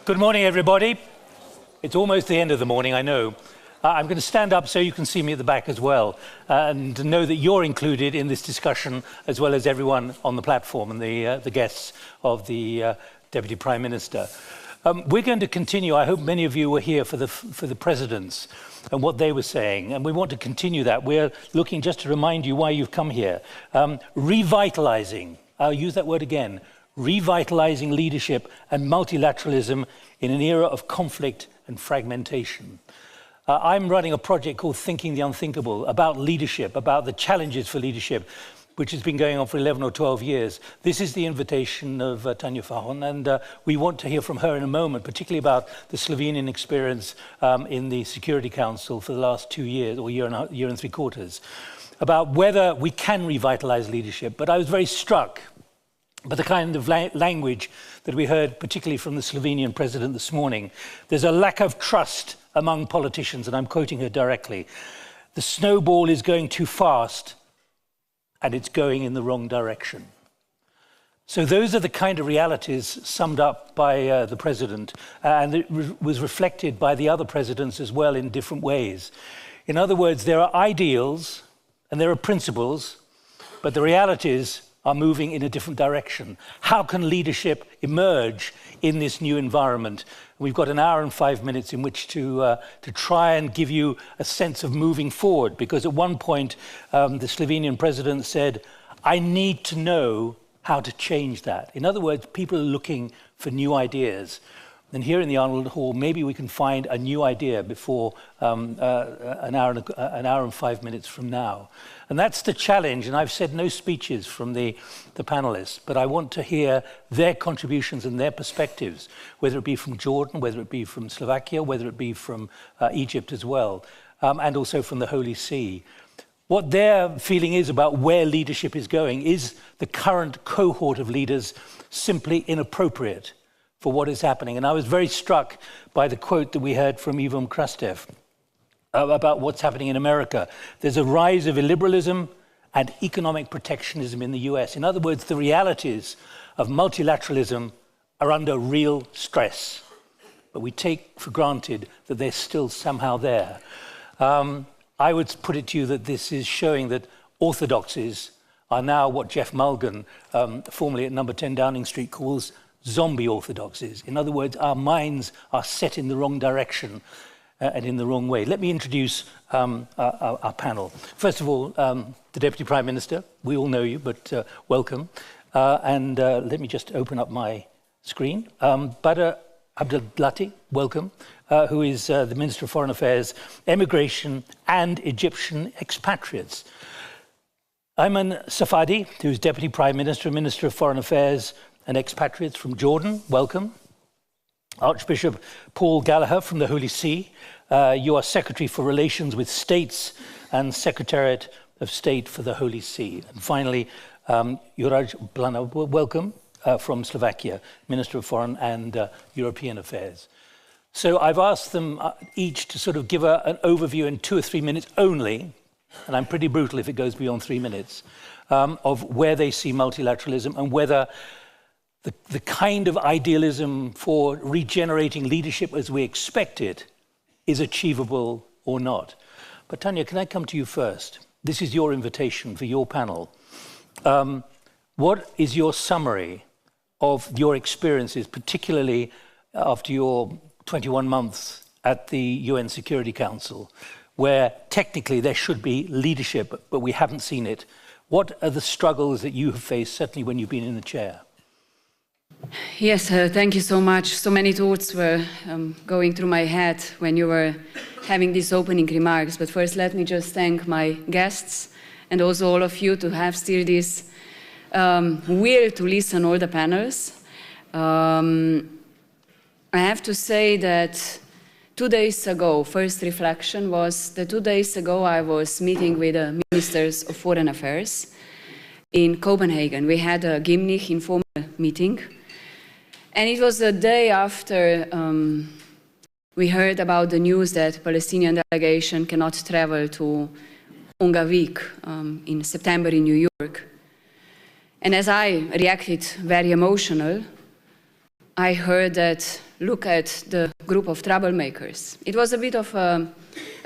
Good morning, everybody. It's almost the end of the morning, I know. I'm going to stand up so you can see me at the back as well, and know that you're included in this discussion, as well as everyone on the platform and the guests of the Deputy Prime Minister. We're going to continue. I hope many of you were here for the presidents and what they were saying, and we want to continue that. We're looking, just to remind you why you've come here, revitalizing. I'll use that word again. Revitalizing leadership and multilateralism in an era of conflict and fragmentation. I'm running a project called Thinking the Unthinkable, about leadership, about the challenges for leadership, which has been going on for 11 or 12 years. This is the invitation of Tanja Fajon, and we want to hear from her in a moment, particularly about the Slovenian experience in the Security Council for the last 2 years, or year and three quarters, about whether we can revitalize leadership. But I was very struck by the kind of language that we heard, particularly from the Slovenian president this morning. There's a lack of trust among politicians, and I'm quoting her directly. The snowball is going too fast, and it's going in the wrong direction. So those are the kind of realities summed up by the president, and it was reflected by the other presidents as well in different ways. In other words, there are ideals and there are principles, but the realities are moving in a different direction. How can leadership emerge in this new environment? We've got an hour and 5 minutes in which to try and give you a sense of moving forward, because at one point the Slovenian president said, I need to know how to change that. In other words, people are looking for new ideas. And here in the Arnold Hall, maybe we can find a new idea before an hour and 5 minutes from now. And that's the challenge. And I've said no speeches from the panelists, but I want to hear their contributions and their perspectives, whether it be from Jordan, whether it be from Slovakia, whether it be from Egypt as well, and also from the Holy See. What their feeling is about where leadership is going. Is the current cohort of leaders simply inappropriate for what is happening? And I was very struck by the quote that we heard from Ivan Krastev about what's happening in America. There's a rise of illiberalism and economic protectionism in the US. In other words, the realities of multilateralism are under real stress, but we take for granted that they're still somehow there. I would put it to you that this is showing that orthodoxies are now what Jeff Mulgan, formerly at number 10 Downing Street, calls zombie orthodoxies. In other words, our minds are set in the wrong direction and in the wrong way. Let me introduce our panel. First of all, the Deputy Prime Minister. We all know you, but welcome. And let me just open up my screen. Badr Abdelatty, welcome, who is the Minister of Foreign Affairs, Emigration and Egyptian Expatriates. Ayman Safadi, who is Deputy Prime Minister, Minister of Foreign Affairs and Expatriates from Jordan, welcome. Archbishop Paul Gallagher from the Holy See. You are Secretary for Relations with States and Secretariat of State for the Holy See. And finally, Juraj, Blanár, welcome, from Slovakia, Minister of Foreign and European Affairs. So I've asked them each to sort of give an overview in 2 or 3 minutes only, and I'm pretty brutal if it goes beyond 3 minutes, of where they see multilateralism and whether the kind of idealism for regenerating leadership as we expect it is achievable or not. But Tanja, can I come to you first? This is your invitation for your panel. What is your summary of your experiences, particularly after your 21 months at the UN Security Council, where technically there should be leadership, but we haven't seen it? What are the struggles that you have faced, certainly when you've been in the chair? Yes, thank you so much. So many thoughts were going through my head when you were having these opening remarks. But first, let me just thank my guests and also all of you to have still this will to listen all the panels. I have to say that 2 days ago, first reflection was that 2 days ago I was meeting with the Ministers of Foreign Affairs in Copenhagen. We had a Gimnich informal meeting. And it was the day after we heard about the news that Palestinian delegation cannot travel to Unga Week in September in New York. And as I reacted very emotional, I heard that, look at the group of troublemakers. It was a bit of a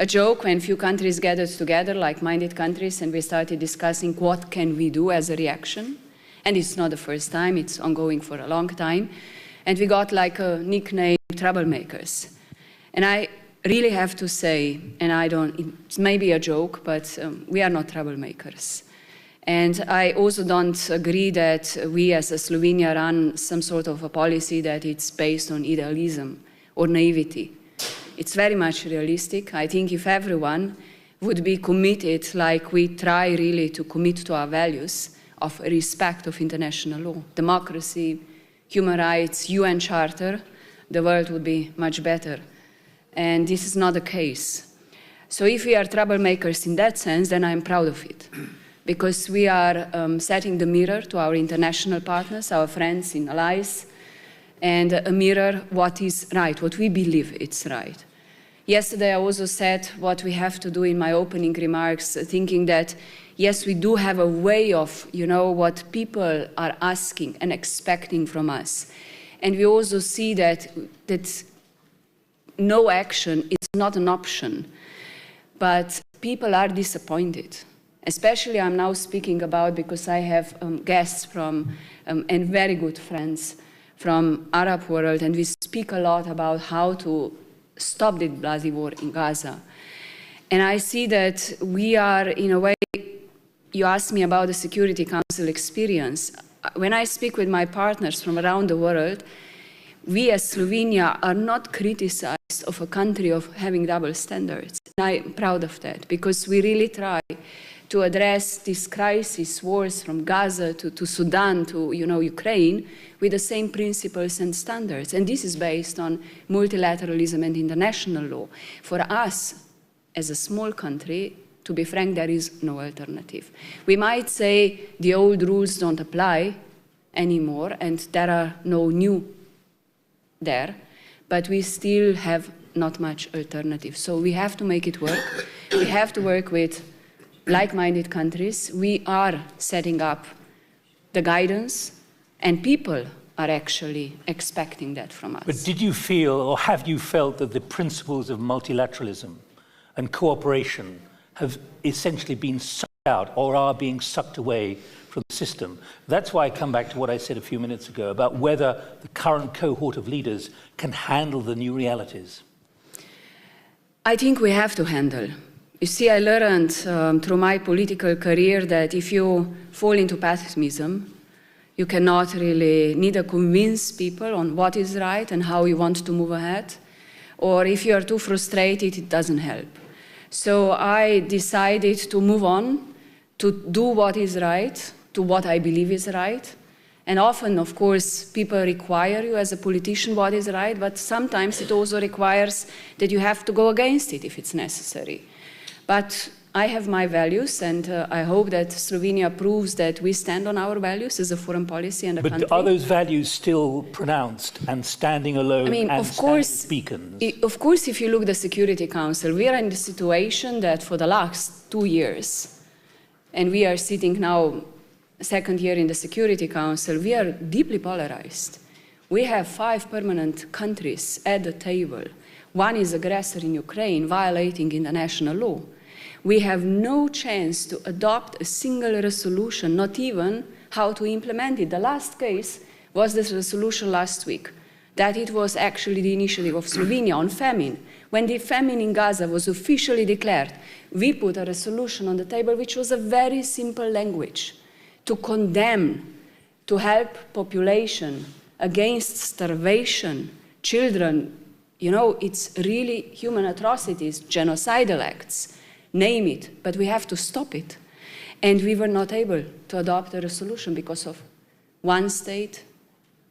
joke when few countries gathered together, like-minded countries, and we started discussing what can we do as a reaction. And it's not the first time, it's ongoing for a long time. And we got like a nickname, troublemakers. And I really have to say, and it's maybe a joke, but we are not troublemakers. And I also don't agree that we as a Slovenia run some sort of a policy that it's based on idealism or naivety. It's very much realistic. I think if everyone would be committed like we try really to commit to our values of respect of international law, democracy, human rights, UN Charter, the world would be much better. And this is not the case. So if we are troublemakers in that sense, then I'm proud of it. Because we are setting the mirror to our international partners, our friends and allies, and a mirror what is right, what we believe it's right. Yesterday I also said what we have to do in my opening remarks, thinking that yes, we do have a way of, what people are asking and expecting from us. And we also see that no action is not an option, but people are disappointed. Especially I'm now speaking about because I have guests from, and very good friends from Arab world, and we speak a lot about how to stop the bloody war in Gaza. And I see that we are, in a way, you asked me about the Security Council experience. When I speak with my partners from around the world, we as Slovenia are not criticized of a country of having double standards. And I'm proud of that, because we really try to address this crisis, wars from Gaza to Sudan to Ukraine, with the same principles and standards. And this is based on multilateralism and international law. For us, as a small country, to be frank, there is no alternative. We might say the old rules don't apply anymore, and there are no new there, but we still have not much alternative. So we have to make it work. We have to work with like-minded countries. We are setting up the guidance, and people are actually expecting that from us. But did you feel, or have you felt, that the principles of multilateralism and cooperation have essentially been sucked out or are being sucked away from the system? That's why I come back to what I said a few minutes ago about whether the current cohort of leaders can handle the new realities. I think we have to handle. You see, I learned through my political career that if you fall into pessimism, you cannot really neither convince people on what is right and how you want to move ahead, or if you are too frustrated, it doesn't help. So I decided to move on, to do what is right, to what I believe is right. And often, of course, people require you as a politician what is right, but sometimes it also requires that you have to go against it if it's necessary. But I have my values, and I hope that Slovenia proves that we stand on our values as a foreign policy and a country. But are those values still pronounced and standing alone and of course, beacons? Of course, if you look at the Security Council, we are in the situation that for the last 2 years, and we are sitting now second year in the Security Council, we are deeply polarized. We have 5 permanent countries at the table. One is aggressor in Ukraine, violating international law. We have no chance to adopt a single resolution, not even how to implement it. The last case was this resolution last week, that it was actually the initiative of Slovenia on famine. When the famine in Gaza was officially declared, we put a resolution on the table which was a very simple language to condemn, to help population against starvation, children. It's really human atrocities, genocidal acts. Name it, but we have to stop it. And we were not able to adopt a resolution because of one state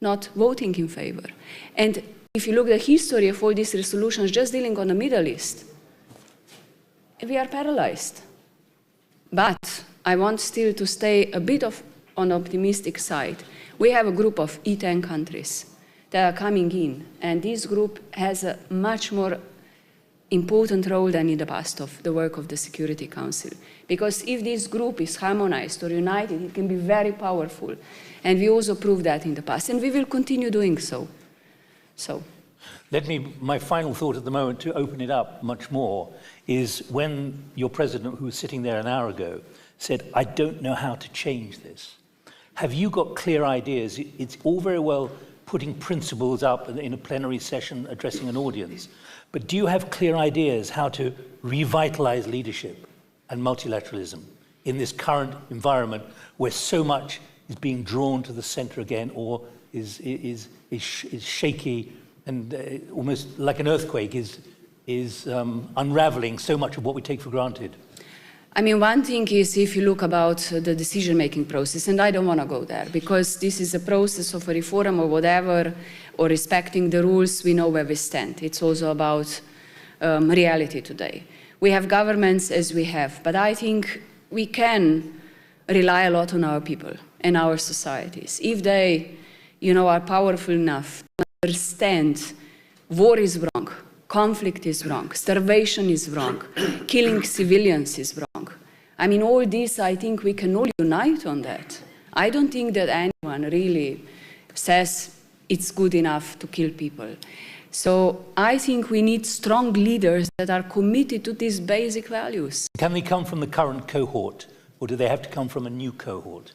not voting in favor. And if you look at the history of all these resolutions just dealing on the Middle East, we are paralyzed. But I want still to stay a bit on the optimistic side. We have a group of E10 countries that are coming in, and this group has a much more important role than in the past of the work of the Security Council. Because if this group is harmonized or united, it can be very powerful. And we also proved that in the past, and we will continue doing so. So. My final thought at the moment, to open it up much more, is when your president, who was sitting there an hour ago, said, I don't know how to change this. Have you got clear ideas? It's all very well putting principles up in a plenary session addressing an audience, but do you have clear ideas how to revitalize leadership and multilateralism in this current environment where so much is being drawn to the center again, or is shaky and almost like an earthquake is unraveling so much of what we take for granted? I mean, one thing is if you look about the decision-making process, and I don't want to go there, because this is a process of a reform or whatever, or respecting the rules, we know where we stand. It's also about reality today. We have governments as we have, but I think we can rely a lot on our people and our societies. If they, are powerful enough to understand war is wrong, conflict is wrong, starvation is wrong, killing civilians is wrong. I mean, all this, I think we can all unite on that. I don't think that anyone really says it's good enough to kill people. So I think we need strong leaders that are committed to these basic values. Can they come from the current cohort, or do they have to come from a new cohort?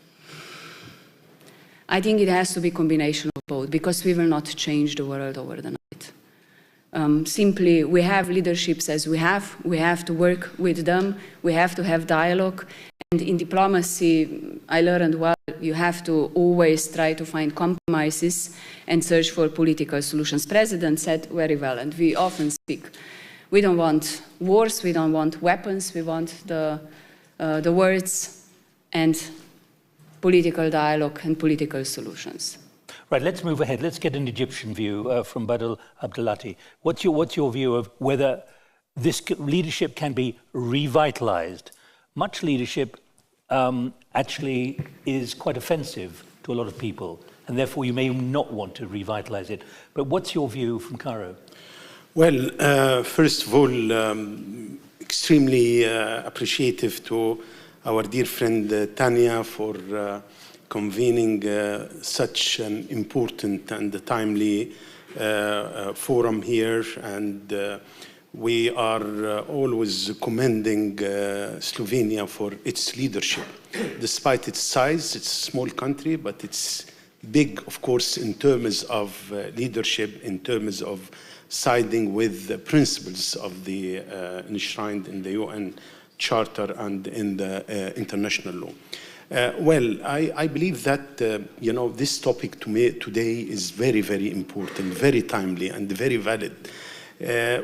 I think it has to be a combination of both, because we will not change the world over the night. Simply, we have leaderships as we have to work with them, we have to have dialogue, and in diplomacy, I learned well, you have to always try to find compromises and search for political solutions. President said very well, and we often speak, we don't want wars, we don't want weapons, we want the words and political dialogue and political solutions. Right, let's move ahead. Let's get an Egyptian view from Badr Abdelatty. What's your view of whether this leadership can be revitalized? Much leadership actually is quite offensive to a lot of people, and therefore you may not want to revitalize it. But what's your view from Cairo? Well, first of all, extremely appreciative to our dear friend Tanja for convening such an important and timely forum here, and we are always commending Slovenia for its leadership. Despite its size, it's a small country, but it's big, of course, in terms of leadership, in terms of siding with the principles of the enshrined in the UN Charter and in the international law. Well, I believe that, this topic to me today is very, very important, very timely, and very valid.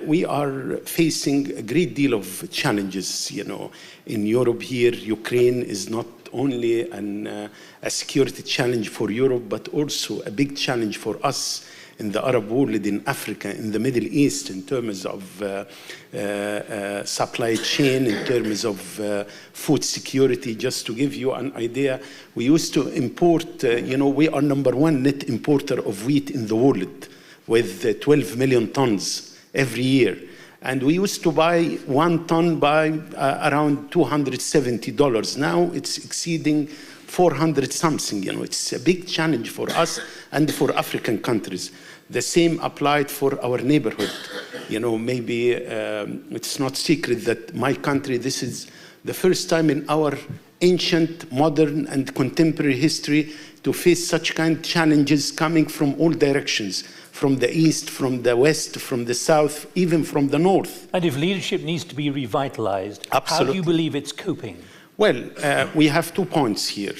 We are facing a great deal of challenges, in Europe here. Ukraine is not only a security challenge for Europe, but also a big challenge for us in the Arab world, in Africa, in the Middle East, in terms of supply chain, in terms of food security. Just to give you an idea, we used to import, we are #1 net importer of wheat in the world, with 12 million tons every year. And we used to buy 1 ton by around $270. Now it's exceeding 400 something. It's a big challenge for us and for African countries. The same applied for our neighborhood. Maybe it's not secret that my country, this is the first time in our ancient, modern, and contemporary history to face such kind of challenges coming from all directions, from the east, from the west, from the south, even from the north. And if leadership needs to be revitalized, how do you believe it's coping? Well, we have 2 points here.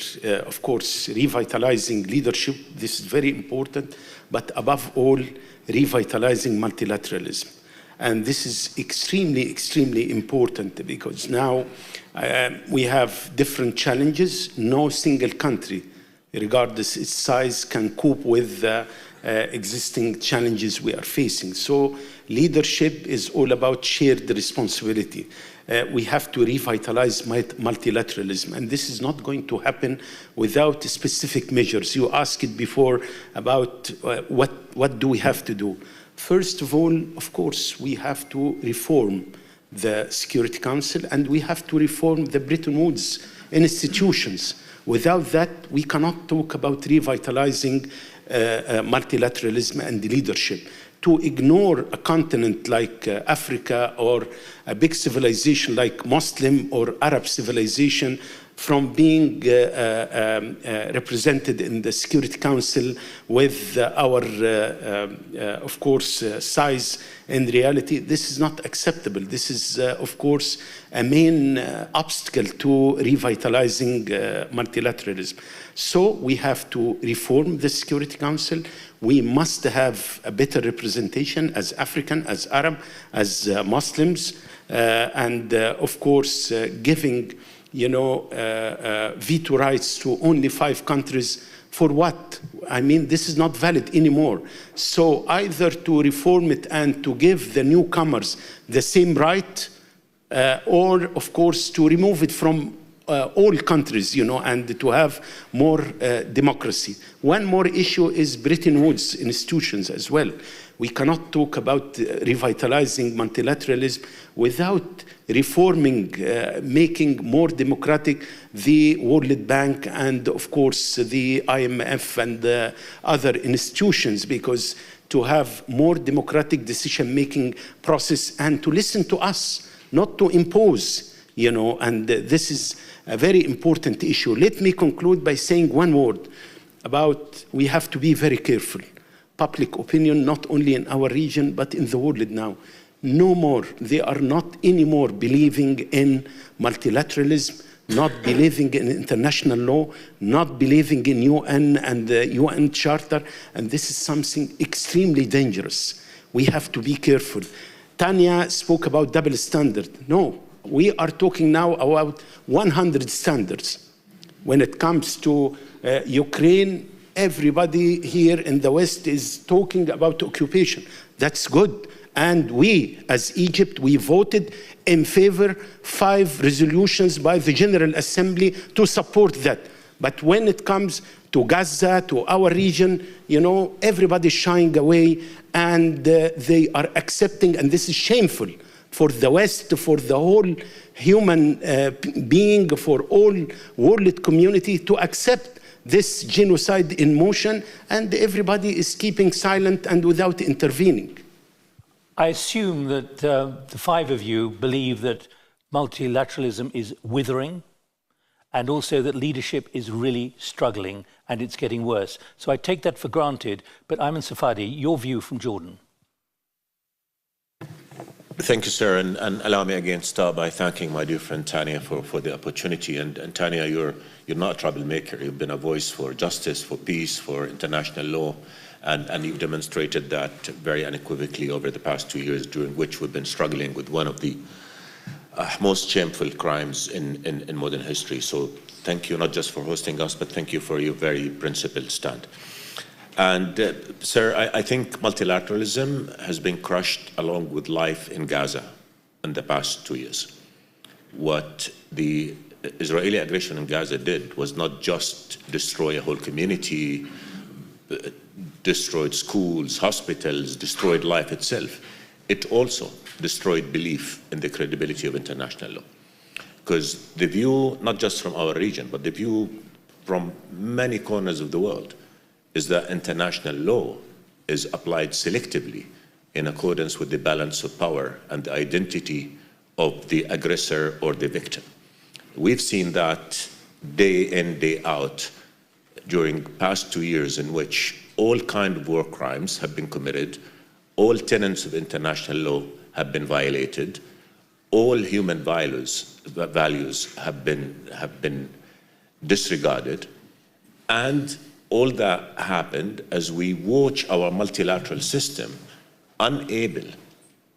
Of course, revitalizing leadership, this is very important, but above all, revitalizing multilateralism. And this is extremely, extremely important, because now we have different challenges. No single country, regardless its size, can cope with the existing challenges we are facing. So leadership is all about shared responsibility. We have to revitalize multilateralism, and this is not going to happen without specific measures. You asked it before about what do we have to do. First of all, of course, we have to reform the Security Council, and we have to reform the Bretton Woods institutions. Without that, we cannot talk about revitalizing multilateralism and leadership. To ignore a continent like Africa or a big civilization like Muslim or Arab civilization from being represented in the Security Council with our, of course, size in reality, this is not acceptable. This is, of course, a main obstacle to revitalizing multilateralism. So we have to reform the Security Council. We must have a better representation as African, as Arab, as Muslims, and of course, giving veto rights to only 5 countries. For what? I mean, this is not valid anymore. So either to reform it and to give the newcomers the same right, or of course to remove it from all countries, and to have more democracy. One more issue is Bretton Woods institutions as well. We cannot talk about revitalizing multilateralism without reforming, making more democratic the World Bank and, of course, the IMF and other institutions, because to have more democratic decision-making process and to listen to us, not to impose, and this is a very important issue. Let me conclude by saying one word about we have to be very careful. Public opinion, not only in our region, but in the world now. No more, they are not anymore believing in multilateralism, not believing in international law, not believing in UN and the UN Charter, and this is something extremely dangerous. We have to be careful. Tanja spoke about double standard. No, we are talking now about 100 standards. When it comes to Ukraine, everybody here in the West is talking about occupation. That's good. And we, as Egypt, we voted in favor 5 resolutions by the General Assembly to support that. But when it comes to Gaza, to our region, everybody's shying away and they are accepting, and this is shameful for the West, for the whole human being, for all world community to accept this genocide in motion, and everybody is keeping silent and without intervening. I assume that the 5 of you believe that multilateralism is withering, and also that leadership is really struggling and it's getting worse. So I take that for granted, but Ayman Safadi, your view from Jordan. Thank you, sir, and allow me again to start by thanking my dear friend Tanja for the opportunity. And Tanja, you're not a troublemaker. You've been a voice for justice, for peace, for international law, and you've demonstrated that very unequivocally over the past 2 years, during which we've been struggling with one of the most shameful crimes in modern history. So thank you not just for hosting us, but thank you for your very principled stand. And sir, I think multilateralism has been crushed along with life in Gaza in the past 2 years. What the Israeli aggression in Gaza did was not just destroy a whole community, destroyed schools, hospitals, destroyed life itself. It also destroyed belief in the credibility of international law. Because the view, not just from our region, but the view from many corners of the world, is that international law is applied selectively in accordance with the balance of power and the identity of the aggressor or the victim. We've seen that day in, day out during past 2 years, in which all kinds of war crimes have been committed, all tenets of international law have been violated, all human values have been disregarded, and all that happened as we watch our multilateral system unable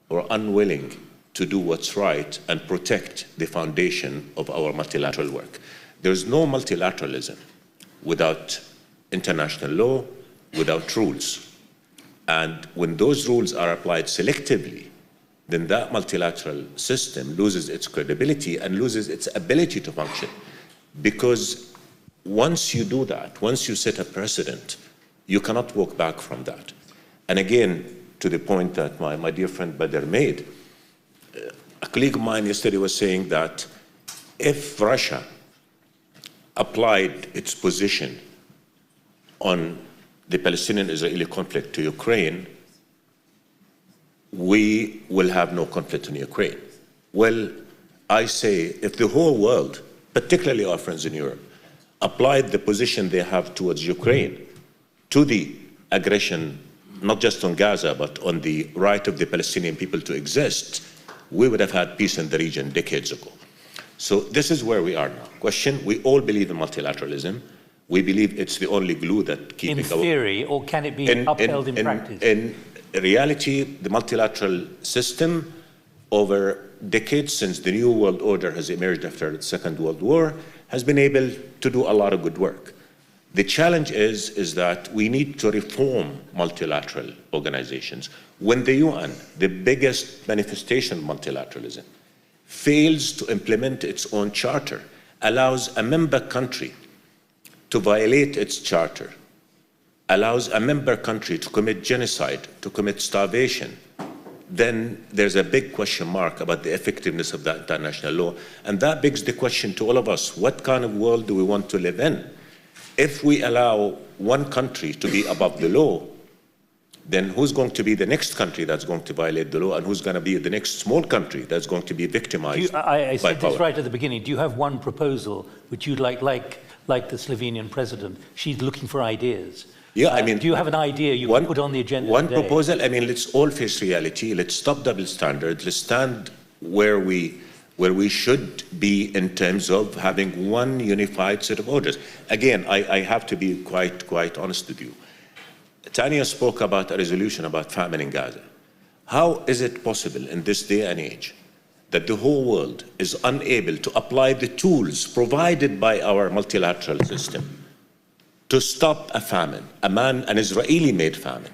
or unwilling to do what's right and protect the foundation of our multilateral work. There's no multilateralism without international law, without rules. And when those rules are applied selectively, then that multilateral system loses its credibility and loses its ability to function. Because once you do that, once you set a precedent, you cannot walk back from that. And again, to the point that my dear friend Badr made, a colleague of mine yesterday was saying that if Russia applied its position on the Palestinian-Israeli conflict to Ukraine, we will have no conflict in Ukraine. Well, I say if the whole world, particularly our friends in Europe, applied the position they have towards Ukraine to the aggression, not just on Gaza, but on the right of the Palestinian people to exist, we would have had peace in the region decades ago. So this is where we are now. Question, we all believe in multilateralism. We believe it's the only glue that keeping... In theory, or can it be upheld in practice? In reality, the multilateral system over decades since the New World Order has emerged after the Second World War has been able to do a lot of good work. The challenge is that we need to reform multilateral organizations. When the UN, the biggest manifestation of multilateralism, fails to implement its own charter, allows a member country to violate its charter, allows a member country to commit genocide, to commit starvation, then there's a big question mark about the effectiveness of that international law. And that begs the question to all of us, what kind of world do we want to live in? If we allow one country to be above the law, then who's going to be the next country that's going to violate the law, and who's going to be the next small country that's going to be victimized by power? I said this right at the beginning. Do you have one proposal which you'd like the Slovenian president? She's looking for ideas. Yeah, I mean... do you have an idea you can put on the agenda One today? proposal, I mean, let's all face reality. Let's stop double standards. Let's stand where we should be in terms of having one unified set of orders. Again, I have to be quite honest with you. Tanja spoke about a resolution about famine in Gaza. How is it possible in this day and age that the whole world is unable to apply the tools provided by our multilateral system to stop a famine, an Israeli-made famine?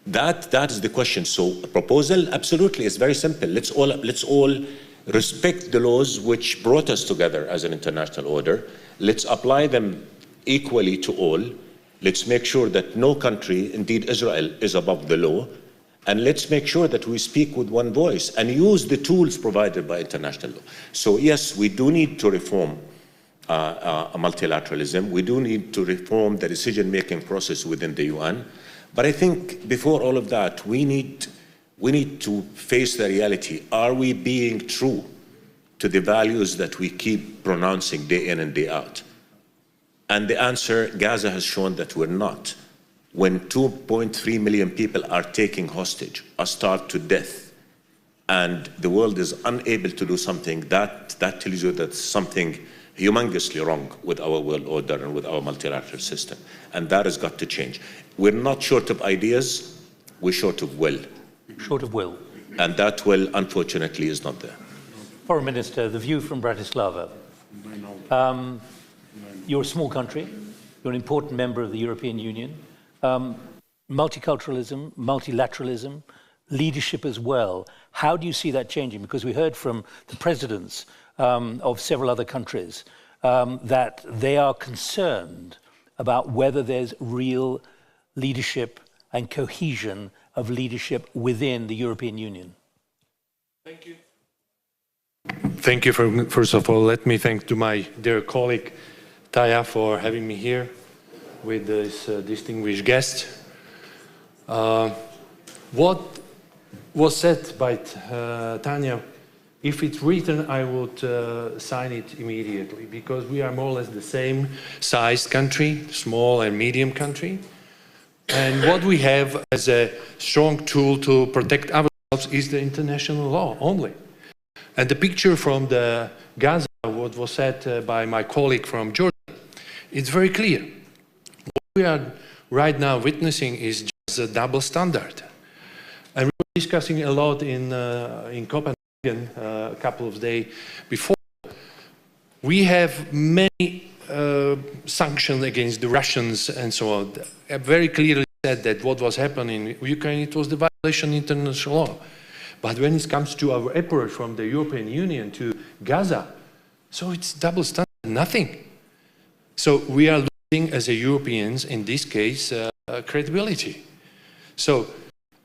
That is the question. So a proposal, absolutely, is very simple. Let's all respect the laws which brought us together as an international order. Let's apply them equally to all. Let's make sure that no country, indeed Israel, is above the law. And let's make sure that we speak with one voice and use the tools provided by international law. So yes, we do need to reform multilateralism. We do need to reform the decision-making process within the UN. But I think before all of that, we need to face the reality. Are we being true to the values that we keep pronouncing day in and day out? And the answer, Gaza has shown that we're not. When 2.3 million people are taken hostage, are starved to death, and the world is unable to do something, that tells you that something humongously wrong with our world order and with our multilateral system. And that has got to change. We're not short of ideas, we're short of will. Short of will. And that will, unfortunately, is not there. Foreign Minister, the view from Bratislava. You're a small country. You're an important member of the European Union. Multiculturalism, multilateralism, leadership as well. How do you see that changing? Because we heard from the presidents of several other countries that they are concerned about whether there's real leadership and cohesion of leadership within the European Union. Thank you. Thank you. First of all, let me thank to my dear colleague Tanja for having me here with this distinguished guest. What was said by Tanja, if it's written, I would sign it immediately, because we are more or less the same sized country, small and medium country. And what we have as a strong tool to protect ourselves is the international law only. And the picture from the Gaza, what was said by my colleague from Georgia, it's very clear. What we are right now witnessing is just a double standard. And we were discussing a lot in Copenhagen a couple of days before. We have many sanctions against the Russians and so on. I very clearly said that what was happening in Ukraine, it was the violation of international law. But when it comes to our approach from the European Union to Gaza, so it's double standard, nothing. So we are losing as a Europeans, in this case, credibility. So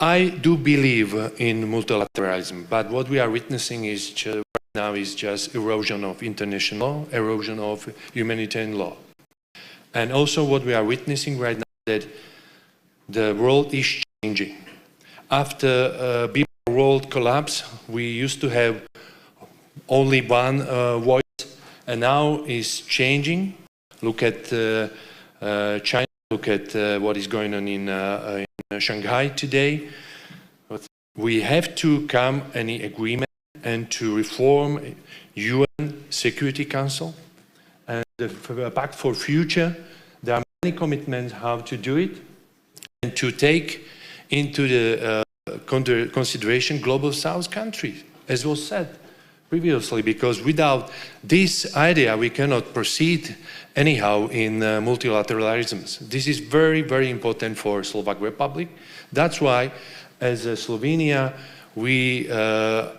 I do believe in multilateralism, but what we are witnessing is right now is just erosion of international law, erosion of humanitarian law. And also what we are witnessing right now that the world is changing. After Bipolar world collapse, we used to have only one voice, and now it's changing. Look at China, look at what is going on in Shanghai today. But we have to come to any agreement and to reform UN Security Council and the Pact for Future. There are many commitments how to do it and to take into the consideration Global South countries, as was said previously, because without this idea we cannot proceed anyhow in multilateralism. This is very, very important for Slovak Republic. That's why, as Slovenia, we are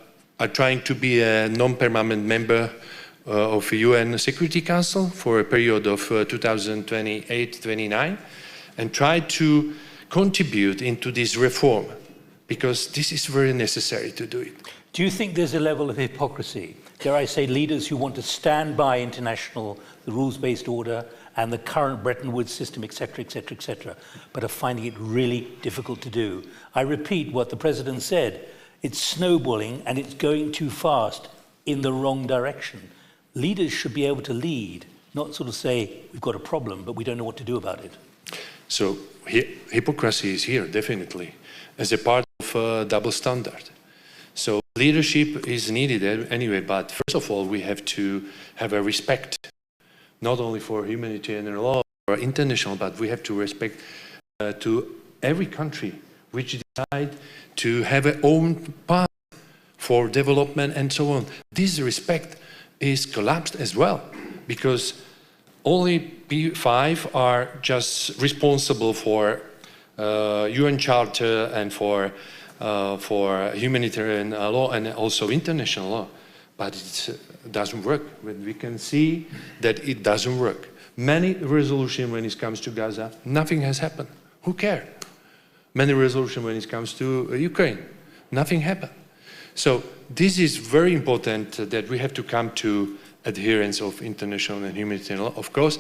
trying to be a non-permanent member of the UN Security Council for a period of 2028-29 and try to contribute into this reform, because this is very necessary to do it. Do you think there's a level of hypocrisy? Dare I say, leaders who want to stand by international, the rules-based order and the current Bretton Woods system, etc., etc., etc., but are finding it really difficult to do? I repeat what the President said. It's snowballing and it's going too fast in the wrong direction. Leaders should be able to lead, not sort of say, we've got a problem, but we don't know what to do about it. So hypocrisy is here, definitely, as a part of a double standard. So leadership is needed anyway, but first of all, we have to have a respect, not only for humanitarian law or international, but we have to respect to every country which decide to have their own path for development and so on. This respect is collapsed as well, because only P5 are just responsible for UN Charter and for humanitarian law and also international law. But it doesn't work. We can see that it doesn't work. Many resolutions when it comes to Gaza, nothing has happened. Who cares? Many resolutions when it comes to Ukraine, nothing happened. So this is very important that we have to come to adherence of international and humanitarian law, of course.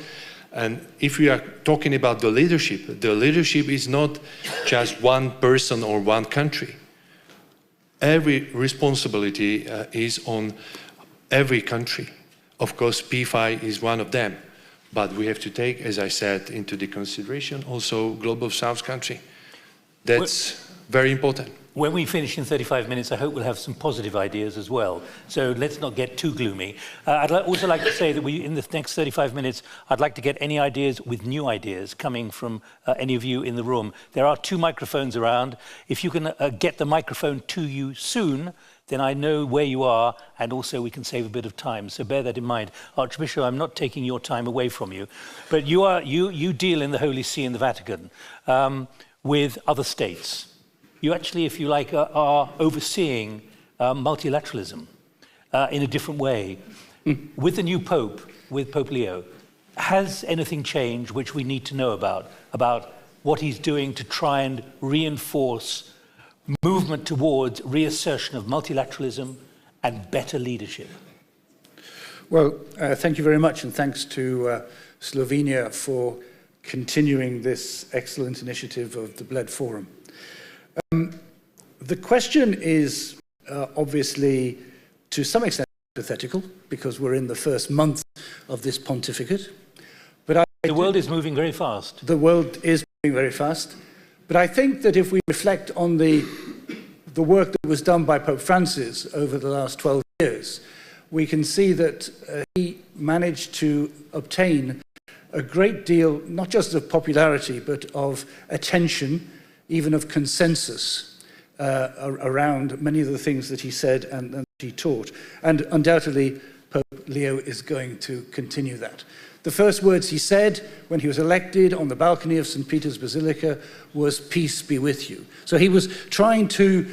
And if we are talking about the leadership is not just one person or one country. Every responsibility is on every country. Of course, P5 is one of them. But we have to take, as I said, into the consideration also Global South country. That's very important. When we finish in 35 minutes, I hope we'll have some positive ideas as well. So let's not get too gloomy. I'd also like to say that in the next 35 minutes, I'd like to get any ideas with new ideas coming from any of you in the room. There are 2 microphones around. If you can get the microphone to you soon, then I know where you are, and also we can save a bit of time. So bear that in mind. Archbishop, I'm not taking your time away from you, but you deal in the Holy See in the Vatican with other states. You actually, if you like, are overseeing multilateralism in a different way. With the new Pope, with Pope Leo, has anything changed which we need to know about what he's doing to try and reinforce movement towards reassertion of multilateralism and better leadership? Well, thank you very much, and thanks to Slovenia for continuing this excellent initiative of the Bled Forum. The question is obviously to some extent hypothetical, because we're in the first month of this pontificate. But the world is moving very fast. The world is moving very fast. But I think that if we reflect on the work that was done by Pope Francis over the last 12 years, we can see that he managed to obtain a great deal, not just of popularity, but of attention, even of consensus around many of the things that he said and that he taught. And undoubtedly, Pope Leo is going to continue that. The first words he said when he was elected on the balcony of St. Peter's Basilica was, "Peace be with you." So he was trying to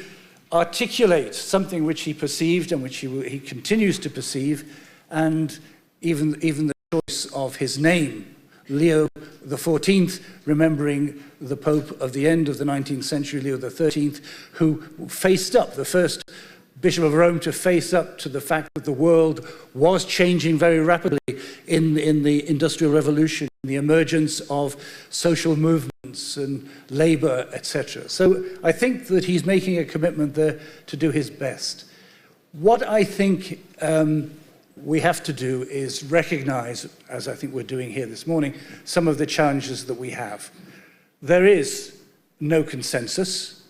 articulate something which he perceived and which he continues to perceive, and even the choice of his name, Leo XIV, remembering the Pope of the end of the 19th century, Leo XIII, who faced up, the first Bishop of Rome to face up to the fact that the world was changing very rapidly in the Industrial Revolution, the emergence of social movements and labor, etc. So I think that he's making a commitment there to do his best. What I think we have to do is recognize, as I think we're doing here this morning, some of the challenges that we have. There is no consensus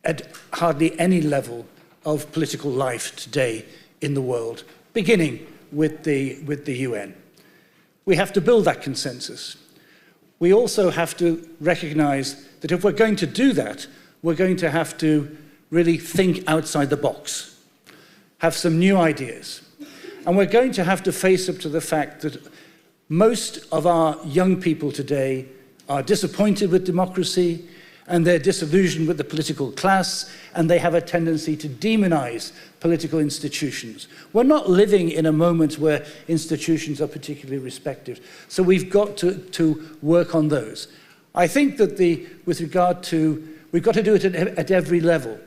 at hardly any level of political life today in the world, beginning with the UN. We have to build that consensus. We also have to recognize that if we're going to do that, we're going to have to really think outside the box, have some new ideas. And we're going to have to face up to the fact that most of our young people today are disappointed with democracy, and they're disillusioned with the political class, and they have a tendency to demonize political institutions. We're not living in a moment where institutions are particularly respected. So we've got to work on those. I think that with regard to, we've got to do it at every level.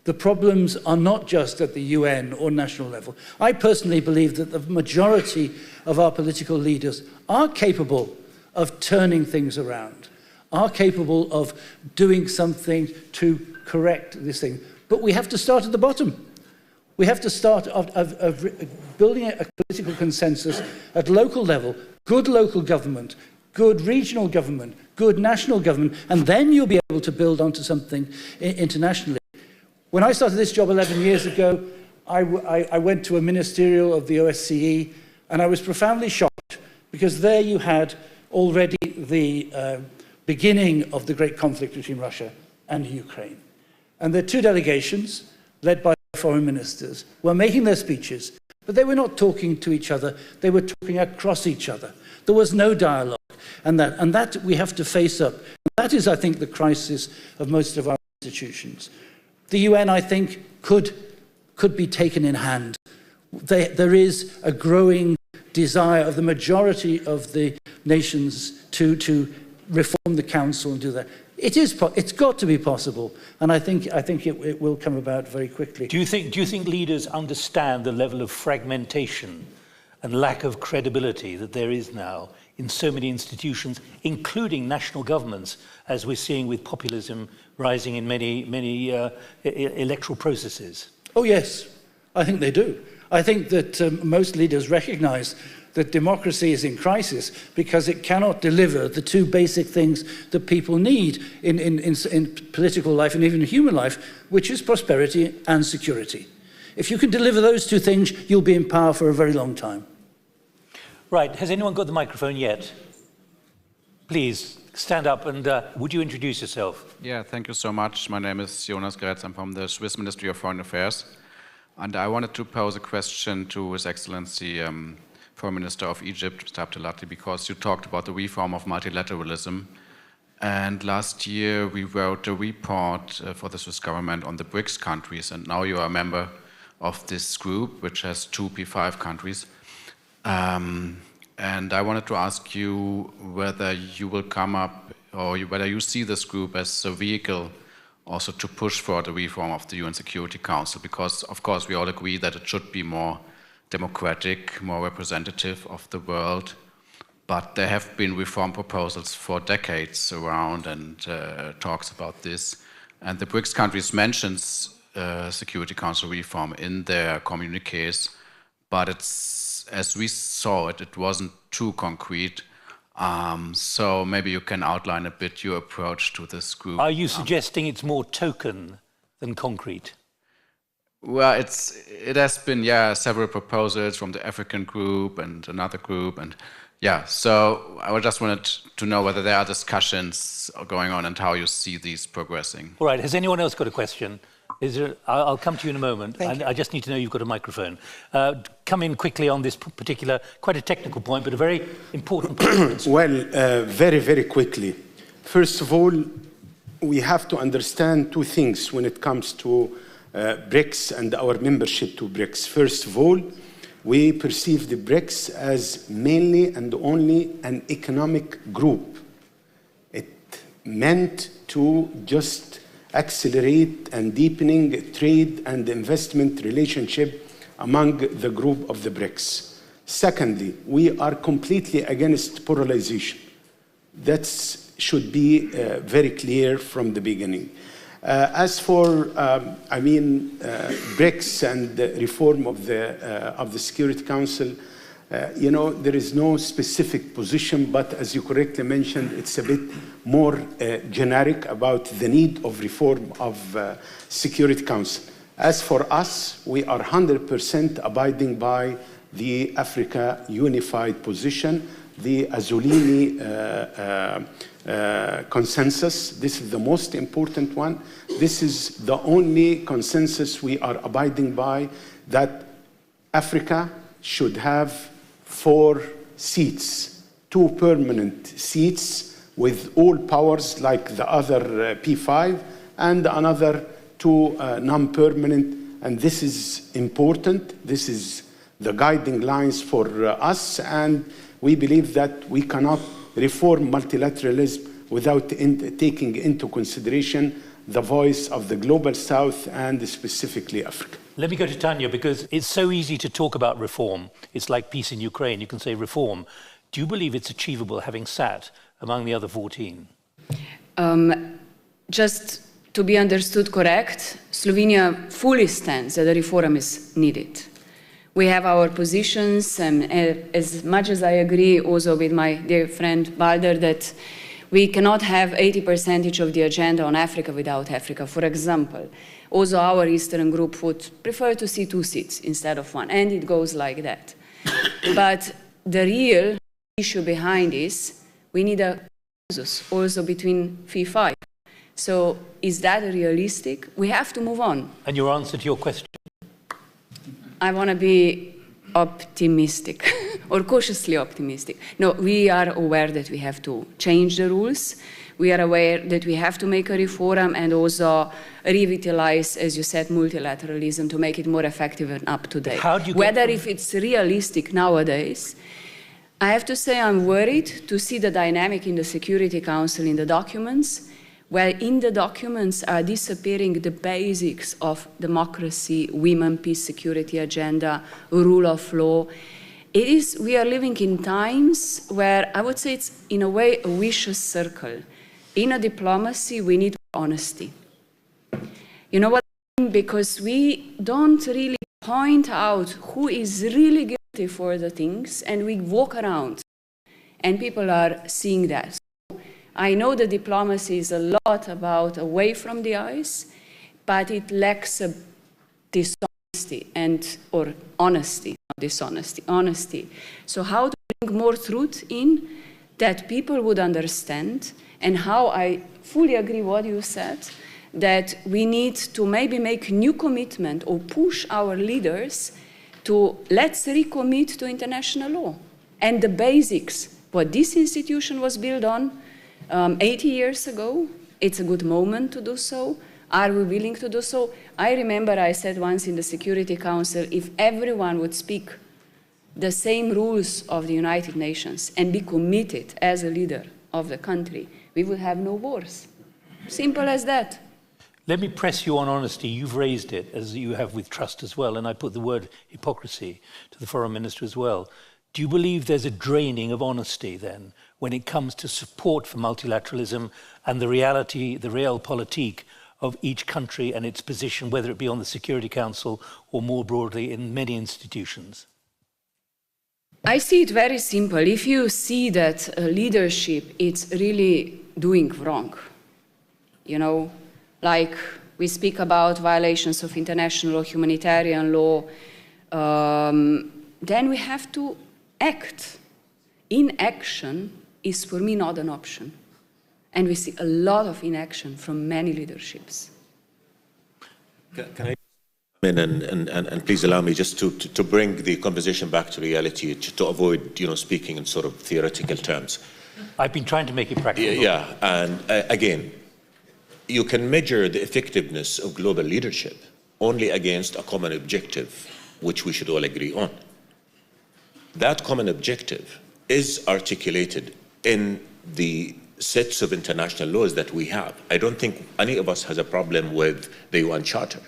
The problems are not just at the UN or national level. I personally believe that the majority of our political leaders are capable of turning things around, are capable of doing something to correct this thing. But we have to start at the bottom. We have to start of building a political consensus at local level, good local government, good regional government, good national government, and then you'll be able to build onto something internationally. When I started this job 11 years ago, I went to a ministerial of the OSCE, and I was profoundly shocked, because there you had already the beginning of the great conflict between Russia and Ukraine. And the two delegations, led by foreign ministers, were making their speeches, but they were not talking to each other, they were talking across each other. There was no dialogue, and that we have to face up. That is, I think, the crisis of most of our institutions. The UN, I think, could be taken in hand. There is a growing desire of the majority of the nations to reform the Council and do that. It's got to be possible, and I think it will come about very quickly. Do you think leaders understand the level of fragmentation and lack of credibility that there is now in so many institutions, including national governments, as we're seeing with populism rising in many electoral processes? Oh yes, I think they do. I think that most leaders recognize that democracy is in crisis because it cannot deliver the two basic things that people need in political life and even human life, which is prosperity and security. If you can deliver those two things, you'll be in power for a very long time. Right, has anyone got the microphone yet? Please, stand up and would you introduce yourself? Yeah, thank you so much. My name is Jonas Gretz. I'm from the Swiss Ministry of Foreign Affairs. And I wanted to pose a question to His Excellency, Foreign Minister of Egypt, Mr. Abdelatty, because you talked about the reform of multilateralism. And last year we wrote a report for the Swiss government on the BRICS countries, and now you are a member of this group, which has two P5 countries. And I wanted to ask you whether you will come up, or whether you see this group as a vehicle also to push for the reform of the UN Security Council, because of course we all agree that it should be more democratic, more representative of the world, but there have been reform proposals for decades around and talks about this. And the BRICS countries mentions Security Council reform in their communiques, but it's, as we saw it, it wasn't too concrete. So maybe you can outline a bit your approach to this group. Are you suggesting it's more token than concrete? Well, it has been, yeah, several proposals from the African group and another group, and yeah, so I just wanted to know whether there are discussions going on and how you see these progressing. All right, has anyone else got a question? I'll come to you in a moment. I just need to know you've got a microphone. Come in quickly on this particular, quite a technical point, but a very important point. Well, very, very quickly. First of all, we have to understand two things when it comes to BRICS and our membership to BRICS. First of all, we perceive the BRICS as mainly and only an economic group. It meant to just accelerate and deepening trade and investment relationship among the group of the BRICS. Secondly, we are completely against polarization. That should be very clear from the beginning. As for, BRICS and the reform of the Security Council, there is no specific position, but as you correctly mentioned, it's a bit more generic about the need of reform of Security Council. As for us, we are 100% abiding by the Africa unified position, the Azzolini consensus. This is the most important one. This is the only consensus we are abiding by, that Africa should have 4 seats, 2 permanent seats with all powers like the other P5, and another 2 non-permanent. And this is important. This is the guiding lines for us, and we believe that we cannot reform multilateralism without taking into consideration the voice of the global south and specifically Africa. Let me go to Tanja, because it's so easy to talk about reform. It's like peace in Ukraine. You can say reform. Do you believe it's achievable, having sat among the other 14? Just to be understood correct, Slovenia fully stands that a reform is needed. We have our positions, and as much as I agree also with my dear friend Badr that we cannot have 80% of the agenda on Africa without Africa. For example, also our Eastern group would prefer to see 2 seats instead of 1, and it goes like that. But the real issue behind is we need a consensus also between P5. So is that realistic? We have to move on. And your answer to your question? I want to be optimistic, or cautiously optimistic. No, we are aware that we have to change the rules. We are aware that we have to make a reform and also revitalize, as you said, multilateralism to make it more effective and up to date. Whether if it's realistic nowadays, I have to say I'm worried to see the dynamic in the Security Council in the documents, where in the documents are disappearing the basics of democracy, women, peace, security agenda, rule of law. We are living in times where I would say it's in a way a vicious circle. In a diplomacy, we need honesty. You know what I mean? Because we don't really point out who is really guilty for the things, and we walk around, and people are seeing that. I know the diplomacy is a lot about away from the eyes, but it lacks a dishonesty or honesty, not dishonesty, honesty. So how to bring more truth in that people would understand, and how I fully agree what you said, that we need to maybe make new commitment or push our leaders to let's recommit to international law and the basics, what this institution was built on 80 years ago. It's a good moment to do so. Are we willing to do so? I remember I said once in the Security Council, if everyone would speak the same rules of the United Nations and be committed as a leader of the country, we would have no wars. Simple as that. Let me press you on honesty. You've raised it, as you have with trust as well, and I put the word hypocrisy to the Foreign Minister as well. Do you believe there's a draining of honesty then when it comes to support for multilateralism and the reality, the realpolitik of each country and its position, whether it be on the Security Council or more broadly in many institutions? I see it very simple. If you see that leadership is really doing wrong, like we speak about violations of international law, humanitarian law, then we have to act. Inaction is for me not an option. And we see a lot of inaction from many leaderships. Can I come in and please allow me just to bring the conversation back to reality, to avoid speaking in sort of theoretical terms. I've been trying to make it practical. Yeah, and again, you can measure the effectiveness of global leadership only against a common objective, which we should all agree on. That common objective is articulated in the sets of international laws that we have. I don't think any of us has a problem with the UN Charter.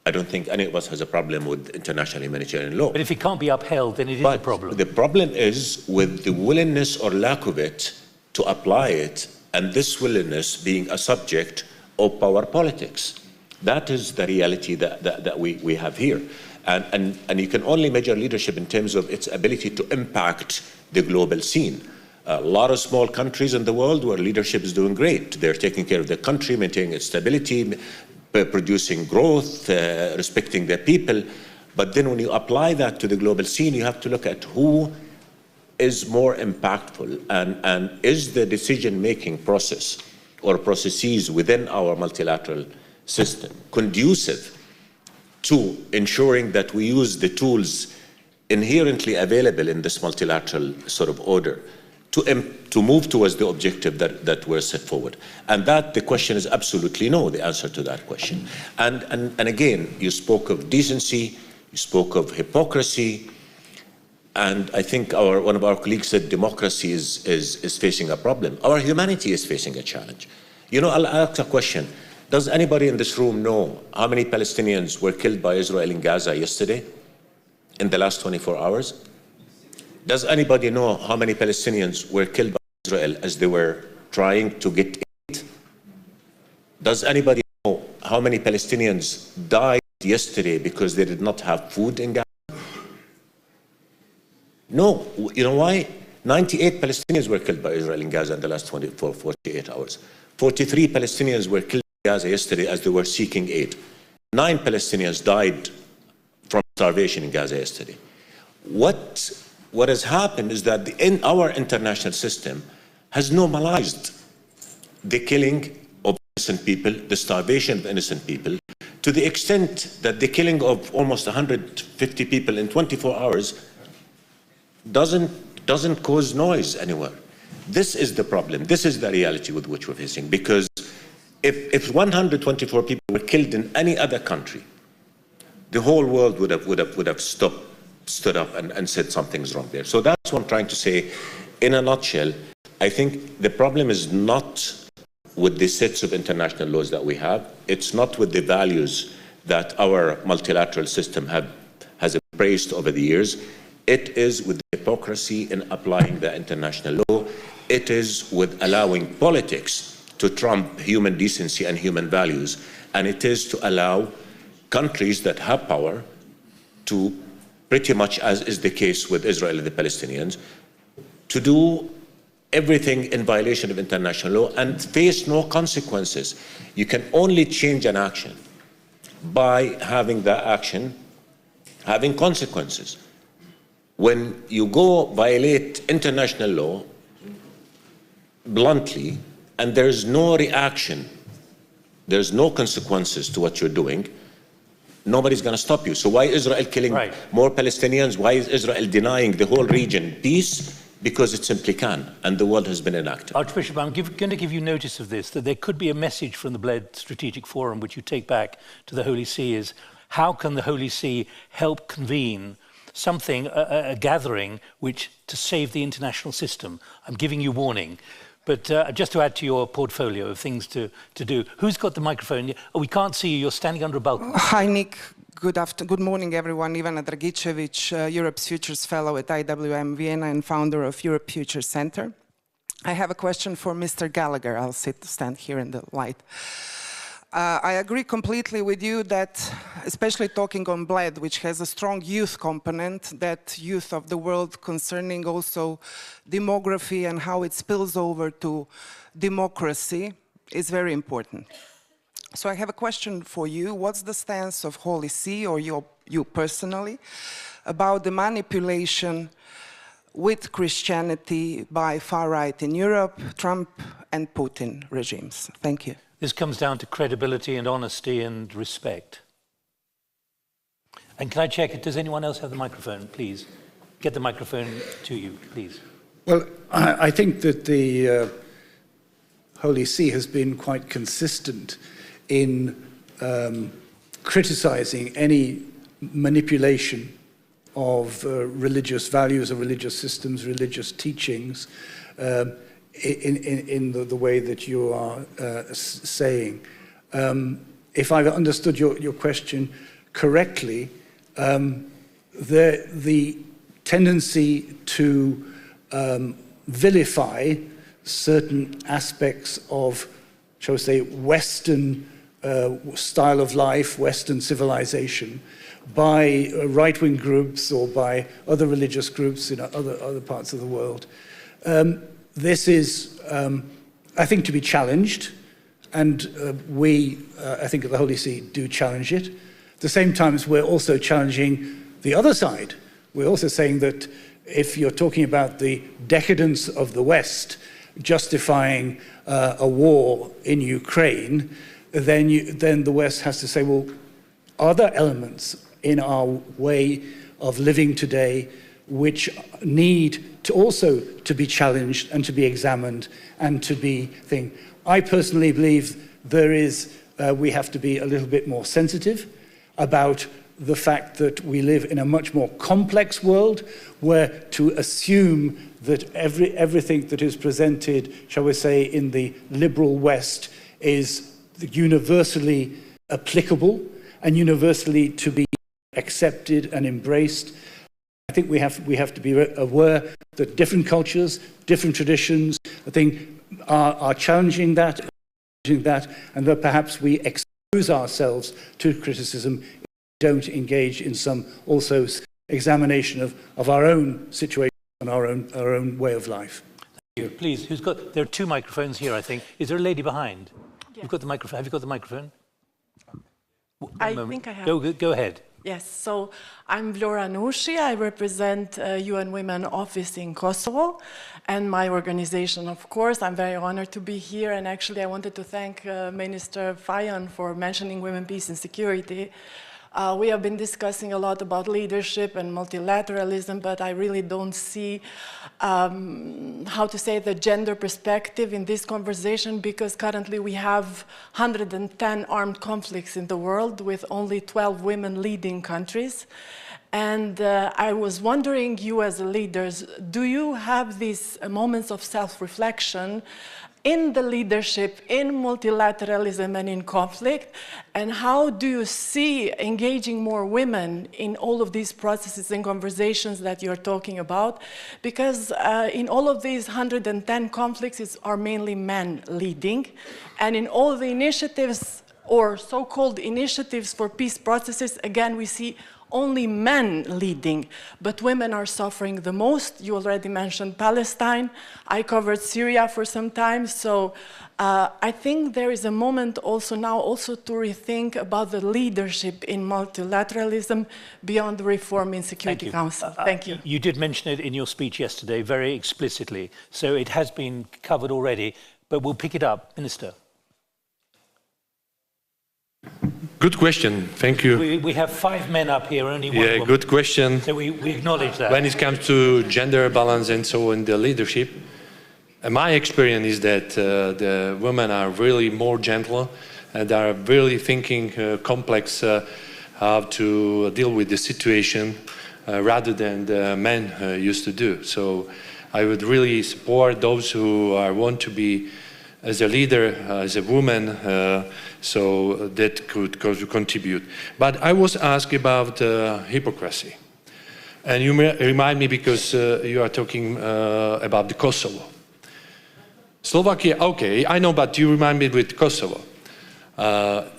I don't think any of us has a problem with international humanitarian law. But if it can't be upheld, then it is a problem. The problem is with the willingness or lack of it to apply it, and this willingness being a subject of power politics. That is the reality that we have here. And you can only measure leadership in terms of its ability to impact the global scene. A lot of small countries in the world where leadership is doing great. They're taking care of their country, maintaining its stability, producing growth, respecting their people. But then when you apply that to the global scene, you have to look at who is more impactful and is the decision-making process or processes within our multilateral system conducive to ensuring that we use the tools inherently available in this multilateral sort of order to move towards the objective that we're set forward. And that the question is absolutely no, the answer to that question. And again, you spoke of decency, you spoke of hypocrisy, and I think one of our colleagues said democracy is facing a problem. Our humanity is facing a challenge. You know, I'll ask a question. Does anybody in this room know how many Palestinians were killed by Israel in Gaza yesterday, in the last 24 hours? Does anybody know how many Palestinians were killed by Israel as they were trying to get aid? Does anybody know how many Palestinians died yesterday because they did not have food in Gaza? No. You know why? 98 Palestinians were killed by Israel in Gaza in the last 48 hours. 43 Palestinians were killed in Gaza yesterday as they were seeking aid. 9 Palestinians died from starvation in Gaza yesterday. What has happened is that our international system has normalized the killing of innocent people, the starvation of innocent people, to the extent that the killing of almost 150 people in 24 hours doesn't cause noise anywhere. This is the problem. This is the reality with which we're facing. Because if 124 people were killed in any other country, the whole world would have stood up and said something's wrong there. So that's what I'm trying to say. In a nutshell, I think the problem is not with the sets of international laws that we have. It's not with the values that our multilateral system has embraced over the years. It is with the hypocrisy in applying the international law. It is with allowing politics to trump human decency and human values. And it is to allow countries that have power to, pretty much as is the case with Israel and the Palestinians, to do everything in violation of international law and face no consequences. You can only change an action by having that action having consequences. When you go violate international law bluntly and there's no reaction, there's no consequences to what you're doing, nobody's going to stop you. So why is Israel killing more Palestinians? Why is Israel denying the whole region peace? Because it simply can, and the world has been inactive. Archbishop, I'm going to give you notice of this, that there could be a message from the Bled Strategic Forum which you take back to the Holy See is, how can the Holy See help convene something, a gathering, which to save the international system? I'm giving you warning. But just to add to your portfolio of things to do, who's got the microphone? Oh, we can't see you. You're standing under a balcony. Hi, Nick. Good morning, everyone. Ivana Dragicevic, Europe's Futures Fellow at IWM Vienna and founder of Europe Future Center. I have a question for Mr. Gallagher. I'll stand here in the light. I agree completely with you that, especially talking on Bled, which has a strong youth component, that youth of the world concerning also demography and how it spills over to democracy is very important. So I have a question for you. What's the stance of Holy See, or you personally, about the manipulation with Christianity by far-right in Europe, Trump and Putin regimes? Thank you. This comes down to credibility and honesty and respect. And can I check, does anyone else have the microphone, please? Get the microphone to you, please. Well, I think that the Holy See has been quite consistent in criticizing any manipulation of religious values or religious systems, religious teachings, in the way that you are saying. If I've understood your question correctly, the tendency to vilify certain aspects of, shall we say, Western style of life, Western civilization, by right-wing groups or by other religious groups in other parts of the world. This is, I think, to be challenged, and we, I think, at the Holy See do challenge it. At the same time, we're also challenging the other side. We're also saying that if you're talking about the decadence of the West justifying a war in Ukraine, then the West has to say, well, are there elements in our way of living today which need to also to be challenged and to be examined and to be thing. I personally believe there is, we have to be a little bit more sensitive about the fact that we live in a much more complex world, where to assume that everything that is presented, shall we say, in the liberal West is universally applicable and universally to be accepted and embraced. I think we have to be aware that different cultures, different traditions, I think, are challenging that, and that perhaps we expose ourselves to criticism if we don't engage in some also examination of our own situation and our own way of life. Thank you. Please, there are two microphones here, I think. Is there a lady behind? Yeah. You've got the microphone. Have you got the microphone? I think I have. Go ahead. Yes, so I'm Vlora Nushi. I represent UN Women Office in Kosovo and my organization, of course. I'm very honored to be here, and actually I wanted to thank Minister Fajon for mentioning women, peace and security. We have been discussing a lot about leadership and multilateralism, but I really don't see how to say the gender perspective in this conversation, because currently we have 110 armed conflicts in the world with only 12 women leading countries. And I was wondering, you as leaders, do you have these moments of self-reflection in the leadership, in multilateralism and in conflict, and how do you see engaging more women in all of these processes and conversations that you're talking about? Because in all of these 110 conflicts are mainly men leading, and in all the initiatives or so-called initiatives for peace processes, again, we see only men leading, but women are suffering the most. You already mentioned Palestine. I covered Syria for some time, so I think there is a moment also now to rethink about the leadership in multilateralism beyond the reform in Security Council. Thank you. You did mention it in your speech yesterday very explicitly, so it has been covered already, but we'll pick it up. Minister. Good question. Thank you. We have 5 men up here, only one woman. Good question. So we acknowledge that. When it comes to gender balance and so on, the leadership, my experience is that the women are really more gentle and are really thinking complex how to deal with the situation rather than the men used to do. So I would really support those who want to be as a leader, as a woman, so that could contribute. But I was asked about hypocrisy. And you remind me, because you are talking about the Kosovo. Slovakia, okay, I know, but you remind me with Kosovo.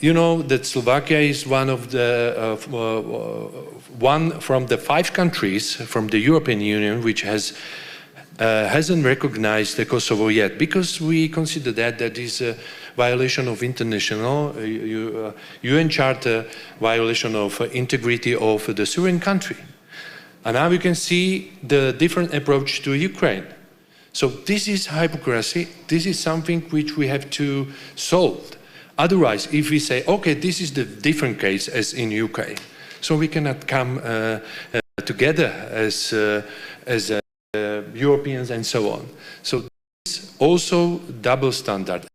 You know that Slovakia is one of the, one from the 5 countries from the European Union which hasn't recognized the Kosovo yet, because we consider that is a violation of international UN Charter, violation of integrity of the sovereign country. And now we can see the different approach to Ukraine. So this is hypocrisy. This is something which we have to solve. Otherwise, if we say, okay, this is the different case as in Ukraine, so we cannot come together as Europeans and so on. So this is also double standard.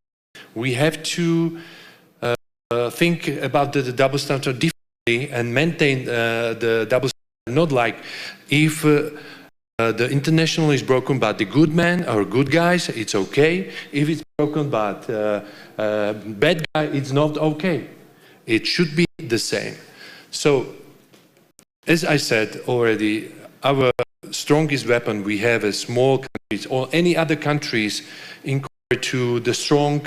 We have to think about the double standard differently and maintain the double standard, not like if the international is broken by the good men or good guys, it's okay. If it's broken by bad guy, it's not okay. It should be the same. So, as I said already, our strongest weapon we have as small countries or any other countries in compared to the strong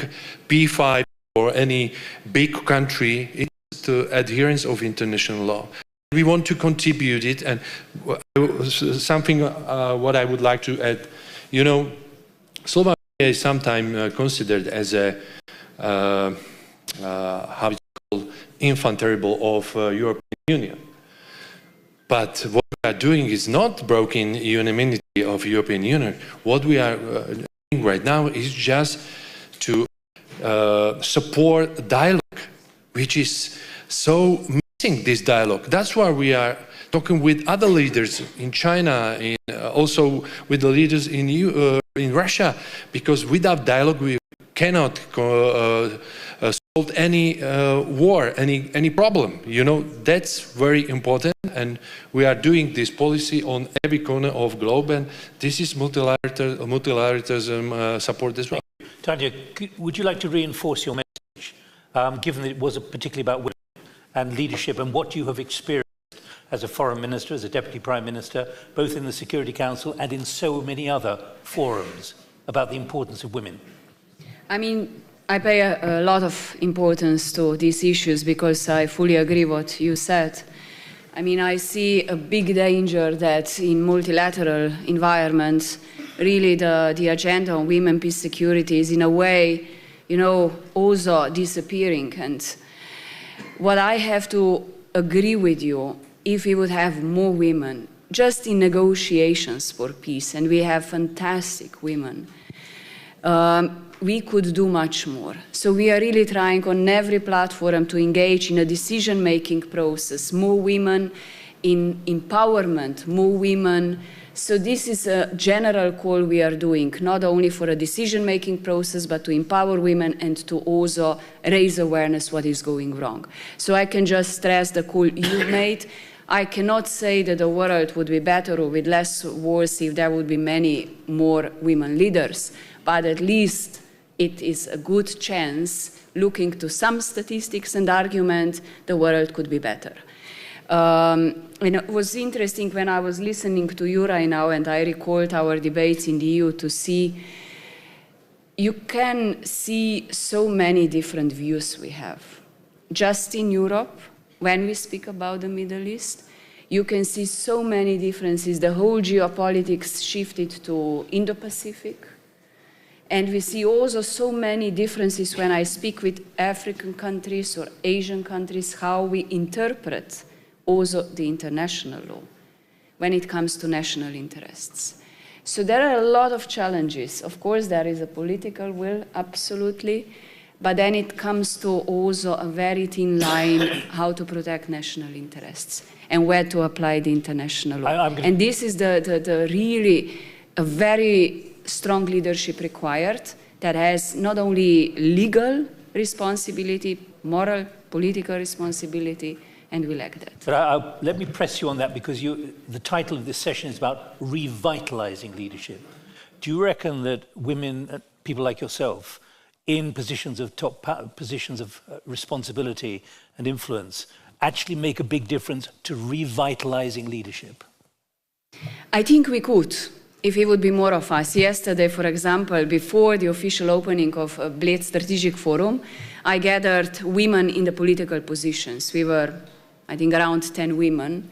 P5 or any big country is the adherence of international law. We want to contribute it, and something what I would like to add, you know, Slovakia is sometimes considered as a how you call infant terrible of European Union. But what we are doing is not broken unanimity of European Union. What we are doing right now is just to support dialogue, which is so missing, this dialogue. That's why we are talking with other leaders in China, also with the leaders in Russia, because without dialogue we cannot solve any war, any problem. You know, that's very important, and we are doing this policy on every corner of globe, and this is multilateralism support as well. Tanja, would you like to reinforce your message, given that it was particularly about women and leadership and what you have experienced as a foreign minister, as a deputy prime minister, both in the Security Council and in so many other forums, about the importance of women? I mean, I pay a lot of importance to these issues because I fully agree what you said. I mean, I see a big danger that in multilateral environments, really the agenda on women, peace, security is in a way, you know, also disappearing. And what I have to agree with you, if we would have more women, just in negotiations for peace, and we have fantastic women, we could do much more. So we are really trying on every platform to engage in a decision-making process, more women in empowerment, more women. So this is a general call we are doing, not only for a decision-making process, but to empower women and to also raise awareness what is going wrong. So I can just stress the call you made. I cannot say that the world would be better or with less wars if there would be many more women leaders, but at least it is a good chance, looking to some statistics and argument, the world could be better. And it was interesting when I was listening to you right now, and I recalled our debates in the EU to see, you can see so many different views we have. Just in Europe, when we speak about the Middle East, you can see so many differences. The whole geopolitics shifted to Indo-Pacific. And we see also so many differences when I speak with African countries or Asian countries, how we interpret also the international law when it comes to national interests. So there are a lot of challenges. Of course, there is a political will, absolutely, but then it comes to also a very thin line how to protect national interests and where to apply the international law. And this is the really a very strong leadership required that has not only legal responsibility, moral, political responsibility, and we lack that. But let me press you on that, because the title of this session is about revitalizing leadership. Do you reckon that women, people like yourself, in positions of positions of responsibility and influence, actually make a big difference to revitalizing leadership? I think we could, if it would be more of us. Yesterday, for example, before the official opening of Bled Strategic Forum, I gathered women in the political positions. We were, I think, around 10 women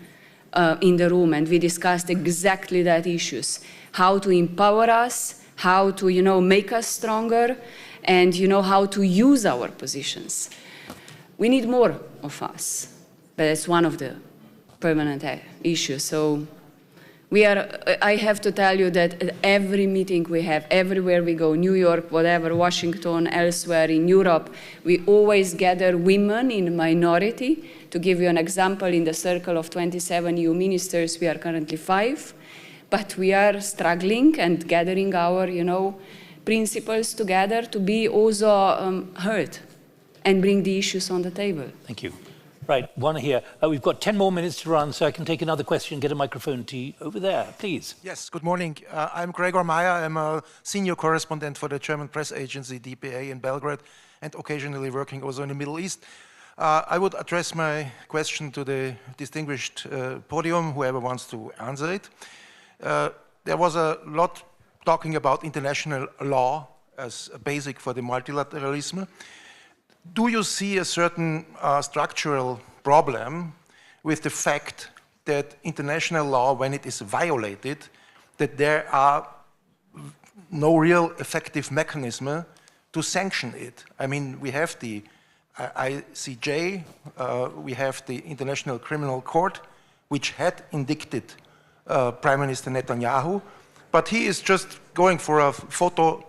in the room, and we discussed exactly that issues. How to empower us, how to, make us stronger, and, how to use our positions. We need more of us, but it's one of the permanent issues. So I have to tell you that at every meeting we have, everywhere we go, New York, whatever, Washington, elsewhere in Europe, we always gather women in minority. To give you an example, in the circle of 27 EU ministers, we are currently 5, but we are struggling and gathering our, principles together to be also heard and bring the issues on the table. Thank you. Right, one here. We've got 10 more minutes to run, so I can take another question and get a microphone to you over there, please. Yes, good morning. I'm Gregor Meyer. I'm a senior correspondent for the German press agency DPA in Belgrade and occasionally working also in the Middle East. I would address my question to the distinguished podium, whoever wants to answer it. There was a lot talking about international law as a basic for the multilateralism. Do you see a certain structural problem with the fact that international law, when it is violated, that there are no real effective mechanism to sanction it? I mean, we have the ICJ, we have the International Criminal Court, which had indicted Prime Minister Netanyahu, but he is just going for a photo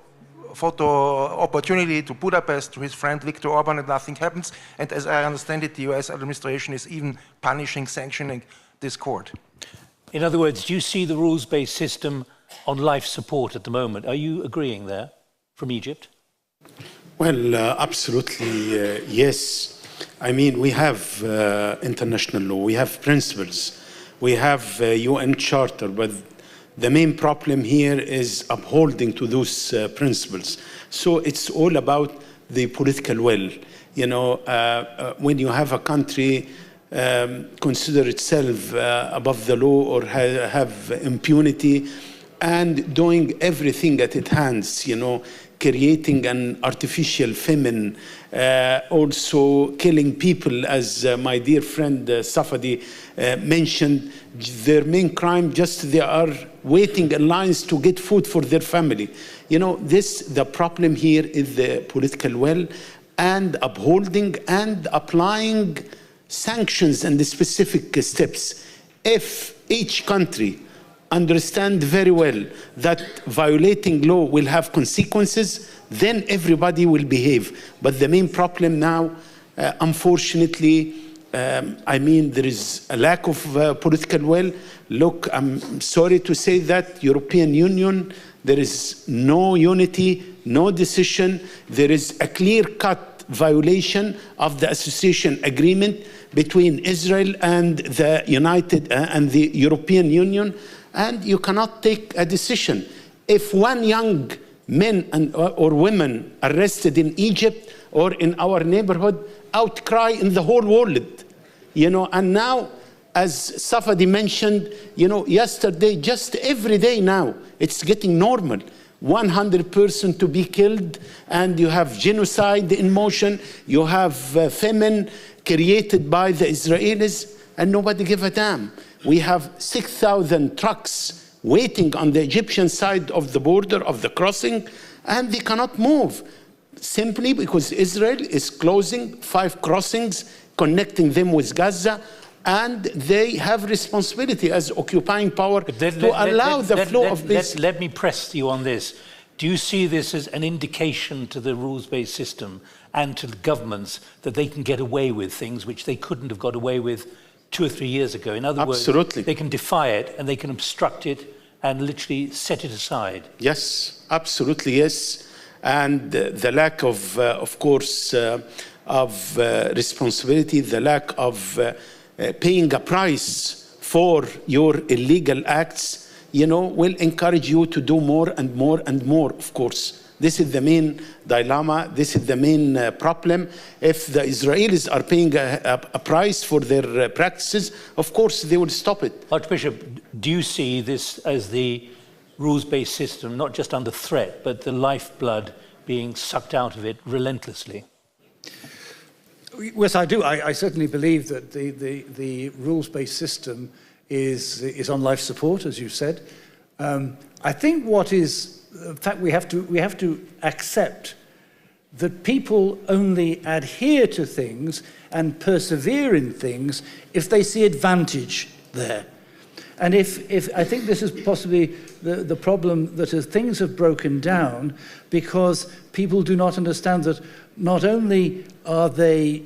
opportunity to Budapest to his friend Viktor Orban, and nothing happens. And as I understand it, the US administration is even punishing, sanctioning this court. In other words, do you see the rules-based system on life support at the moment? Are you agreeing there from Egypt? Well, absolutely, yes. I mean, we have international law, we have principles, we have UN Charter, but the main problem here is upholding to those principles. So it's all about the political will. You know, when you have a country consider itself above the law or have impunity and doing everything at its hands, you know, creating an artificial famine, also killing people, as my dear friend Safadi mentioned. Their main crime, just they are waiting in lines to get food for their family. You know, the problem here is the political will and upholding and applying sanctions and the specific steps. If each country understand very well that violating law will have consequences, then everybody will behave. But the main problem now, unfortunately, I mean, there is a lack of political will. Look, I'm sorry to say that European Union, there is no unity, no decision. There is a clear-cut violation of the association agreement between Israel and the European Union. And you cannot take a decision. If one young man or women arrested in Egypt or in our neighborhood, outcry in the whole world, you know. And now, as Safadi mentioned, you know, yesterday, just every day now, it's getting normal. 100 persons to be killed, and you have genocide in motion, you have famine created by the Israelis, and nobody give a damn. We have 6,000 trucks waiting on the Egyptian side of the border of the crossing, and they cannot move, simply because Israel is closing 5 crossings, connecting them with Gaza, and they have responsibility as occupying power to allow the flow of this. Let me press you on this. Do you see this as an indication to the rules-based system and to the governments that they can get away with things which they couldn't have got away with 2 or 3 years ago? In other words, they can defy it and they can obstruct it and literally set it aside. Yes, absolutely, yes. And the lack of course, of responsibility, the lack of paying a price for your illegal acts, you know, will encourage you to do more and more and more, of course. This is the main dilemma. This is the main problem. If the Israelis are paying a price for their practices, of course, they will stop it. Archbishop, do you see this as the rules-based system, not just under threat, but the lifeblood being sucked out of it relentlessly? Yes, I do. I certainly believe that the rules-based system is on life support, as you said. I think what is, in fact, we have to accept that people only adhere to things and persevere in things if they see advantage there. And if I think this is possibly the problem, that as things have broken down because people do not understand that not only are they,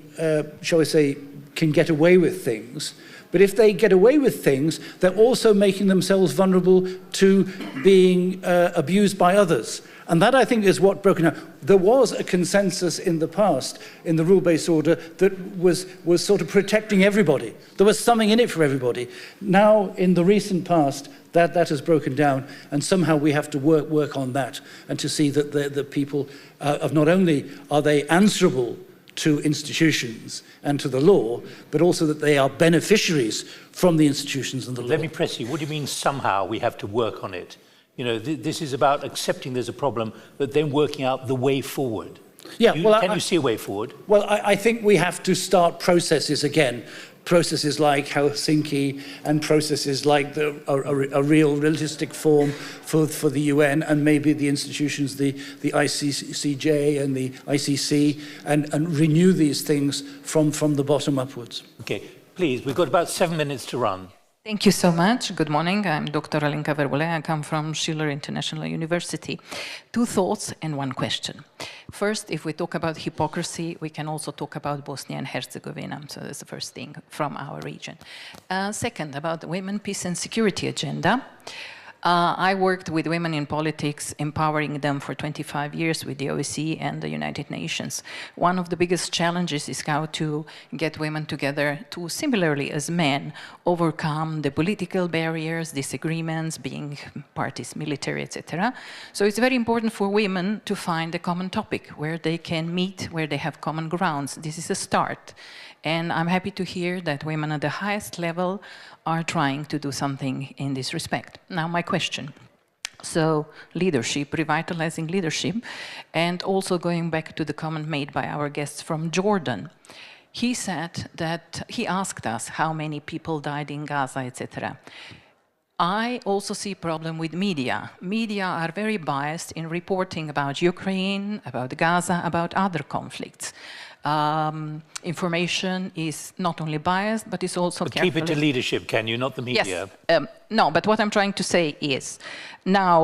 shall we say, can get away with things. But if they get away with things, they're also making themselves vulnerable to being abused by others. And that, I think, is what broken down. There was a consensus in the past, in the rule-based order, that was sort of protecting everybody. There was something in it for everybody. Now, in the recent past, that has broken down, and somehow we have to work on that, and to see that the people of not only are they answerable to institutions and to the law, but also that they are beneficiaries from the institutions and the law. Let me press you. What do you mean somehow we have to work on it? You know, this is about accepting there's a problem, but then working out the way forward. Yeah, Can you see a way forward? Well, I think we have to start processes again. Processes like Helsinki and processes like a real realistic form for the UN and maybe the institutions, the ICCJ and the ICC, and renew these things from the bottom upwards. Okay, please, we've got about 7 minutes to run. Thank you so much. Good morning. I'm Dr. Alenka Verbule. I come from Schiller International University. 2 thoughts and 1 question. First, if we talk about hypocrisy, we can also talk about Bosnia and Herzegovina. So that's the first thing from our region. Second, about the women, peace and security agenda. I worked with women in politics, empowering them for 25 years with the OSCE and the United Nations. One of the biggest challenges is how to get women together to, similarly as men, overcome the political barriers, disagreements, being parties, military, etc. So it's very important for women to find a common topic where they can meet, where they have common grounds. This is a start. And I'm happy to hear that women at the highest level are trying to do something in this respect. Now, my question. So, leadership, revitalizing leadership, and also going back to the comment made by our guests from Jordan. He said that, he asked us how many people died in Gaza, etc. I also see a problem with media. Media are very biased in reporting about Ukraine, about Gaza, about other conflicts. Information is not only biased, but it's also but keep it to leadership, can you, not the media? Yes. No, but what I'm trying to say is, now,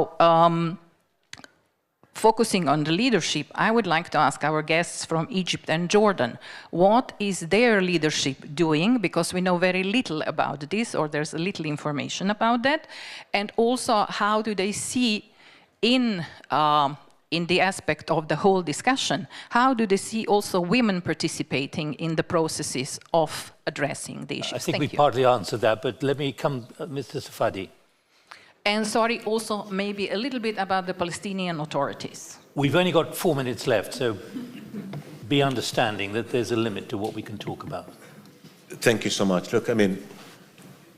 focusing on the leadership, I would like to ask our guests from Egypt and Jordan, what is their leadership doing? Because we know very little about this, or there's little information about that. And also, how do they see in the aspect of the whole discussion, how do they see also women participating in the processes of addressing the issues? I think we partly answered that, but let me come, Mr. Safadi. And sorry, also maybe a little bit about the Palestinian authorities. We've only got 4 minutes left, so be understanding that there's a limit to what we can talk about. Thank you so much. Look, I mean,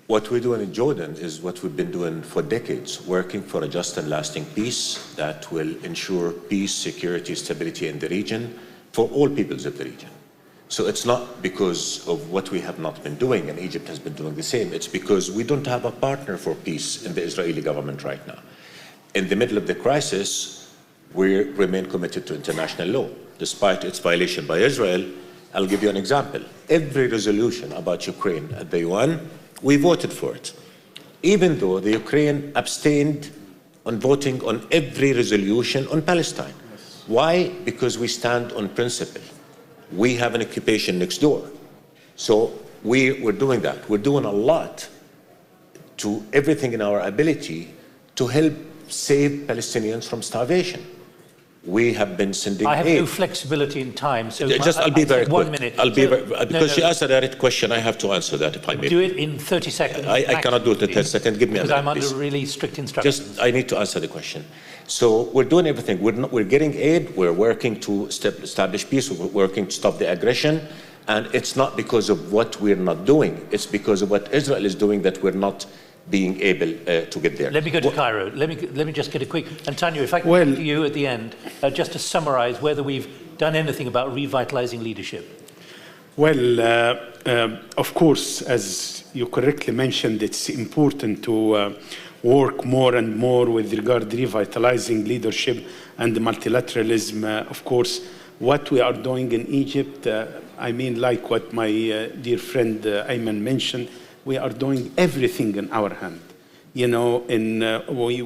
what we're doing in Jordan is what we've been doing for decades, working for a just and lasting peace that will ensure peace, security, stability in the region for all peoples of the region. So it's not because of what we have not been doing, and Egypt has been doing the same. It's because we don't have a partner for peace in the Israeli government right now. In the middle of the crisis, we remain committed to international law, despite its violation by Israel. I'll give you an example. Every resolution about Ukraine at the UN, we voted for it, even though the Ukraine abstained on voting on every resolution on Palestine. Yes. Why? Because we stand on principle. We have an occupation next door. So we're doing that. We're doing a lot to everything in our ability to help save Palestinians from starvation. We have been sending I have no flexibility in time, so I'll be very quick. 1 minute. I'll be because she asked a direct question, I have to answer that if I may. Do it in 30 seconds. I cannot do it in 30 seconds. Give me a minute, because I'm under please. really strict instructions. I need to answer the question. So we're doing everything. We're getting aid. We're working to establish peace. We're working to stop the aggression. And it's not because of what we're not doing. It's because of what Israel is doing that we're not being able to get there. Let me go to Cairo. Let me just get a quick... And Tanja, if I can come to you at the end, just to summarize whether we've done anything about revitalizing leadership. Well, of course, as you correctly mentioned, it's important to work more and more with regard to revitalizing leadership and the multilateralism. Of course, what we are doing in Egypt, I mean, like what my dear friend Ayman mentioned, we are doing everything in our hand. You know,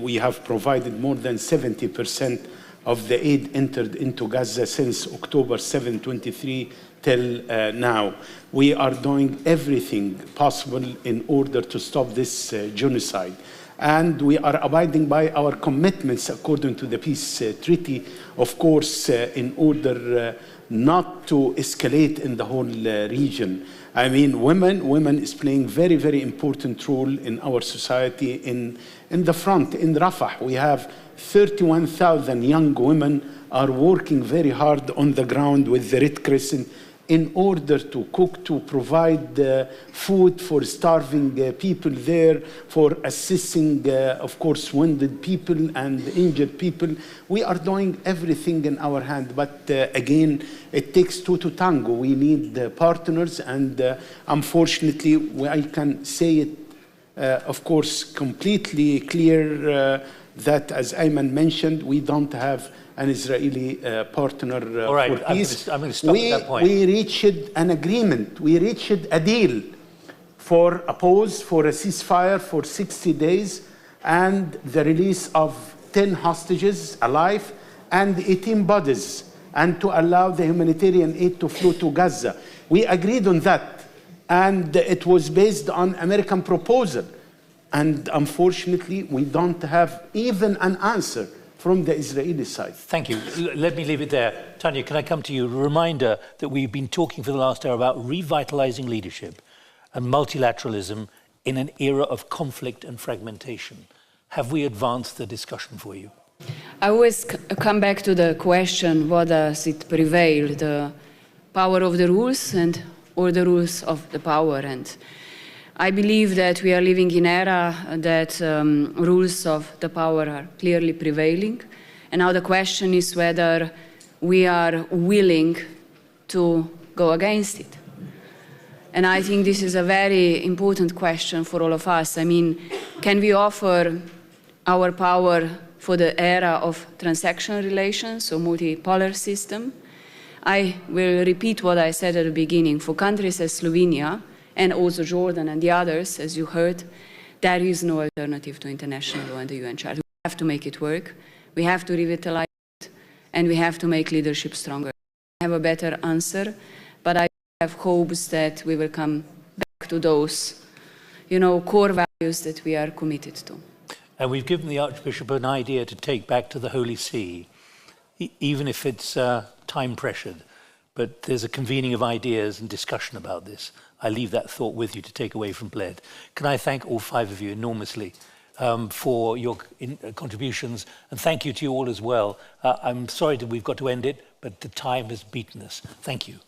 we have provided more than 70% of the aid entered into Gaza since October 7, 23, till now. We are doing everything possible in order to stop this genocide. And we are abiding by our commitments according to the peace treaty, of course, in order not to escalate in the whole region. I mean, women is playing very, very important role in our society. In the front, in Rafah, we have 31,000 young women are working very hard on the ground with the Red Crescent in order to cook, to provide food for starving people there, for assisting, of course, wounded people and injured people. We are doing everything in our hand, but again, it takes two to tango. We need partners, and unfortunately, I can say it, of course, completely clear that, as Ayman mentioned, we don't have an Israeli partner All right, for peace. I'm going to stop at that point. We reached an agreement. We reached a deal for a pause, for a ceasefire for 60 days, and the release of 10 hostages alive and 18 bodies, and to allow the humanitarian aid to flow to Gaza. We agreed on that, and it was based on American proposal. And unfortunately, we don't have even an answer from the Israeli side. Thank you. Let me leave it there. Tanja, can I come to you? A reminder that we've been talking for the last hour about revitalizing leadership and multilateralism in an era of conflict and fragmentation. Have we advanced the discussion for you? I always come back to the question, what does it prevail, the power of the rules or the rules of the power? And I believe that we are living in an era that rules of the power are clearly prevailing. And now the question is whether we are willing to go against it. And I think this is a very important question for all of us. I mean, can we offer our power for the era of transactional relations or multipolar system? I will repeat what I said at the beginning. For countries as Slovenia, and also Jordan and the others, as you heard, there is no alternative to international law and the UN Charter. We have to make it work, we have to revitalize it, and we have to make leadership stronger. I have a better answer, but I have hopes that we will come back to those, core values that we are committed to. And we've given the Archbishop an idea to take back to the Holy See, even if it's time-pressured. But there's a convening of ideas and discussion about this. I leave that thought with you to take away from Bled. Can I thank all five of you enormously for your contributions, and thank you to you all as well. I'm sorry that we've got to end it, but the time has beaten us. Thank you.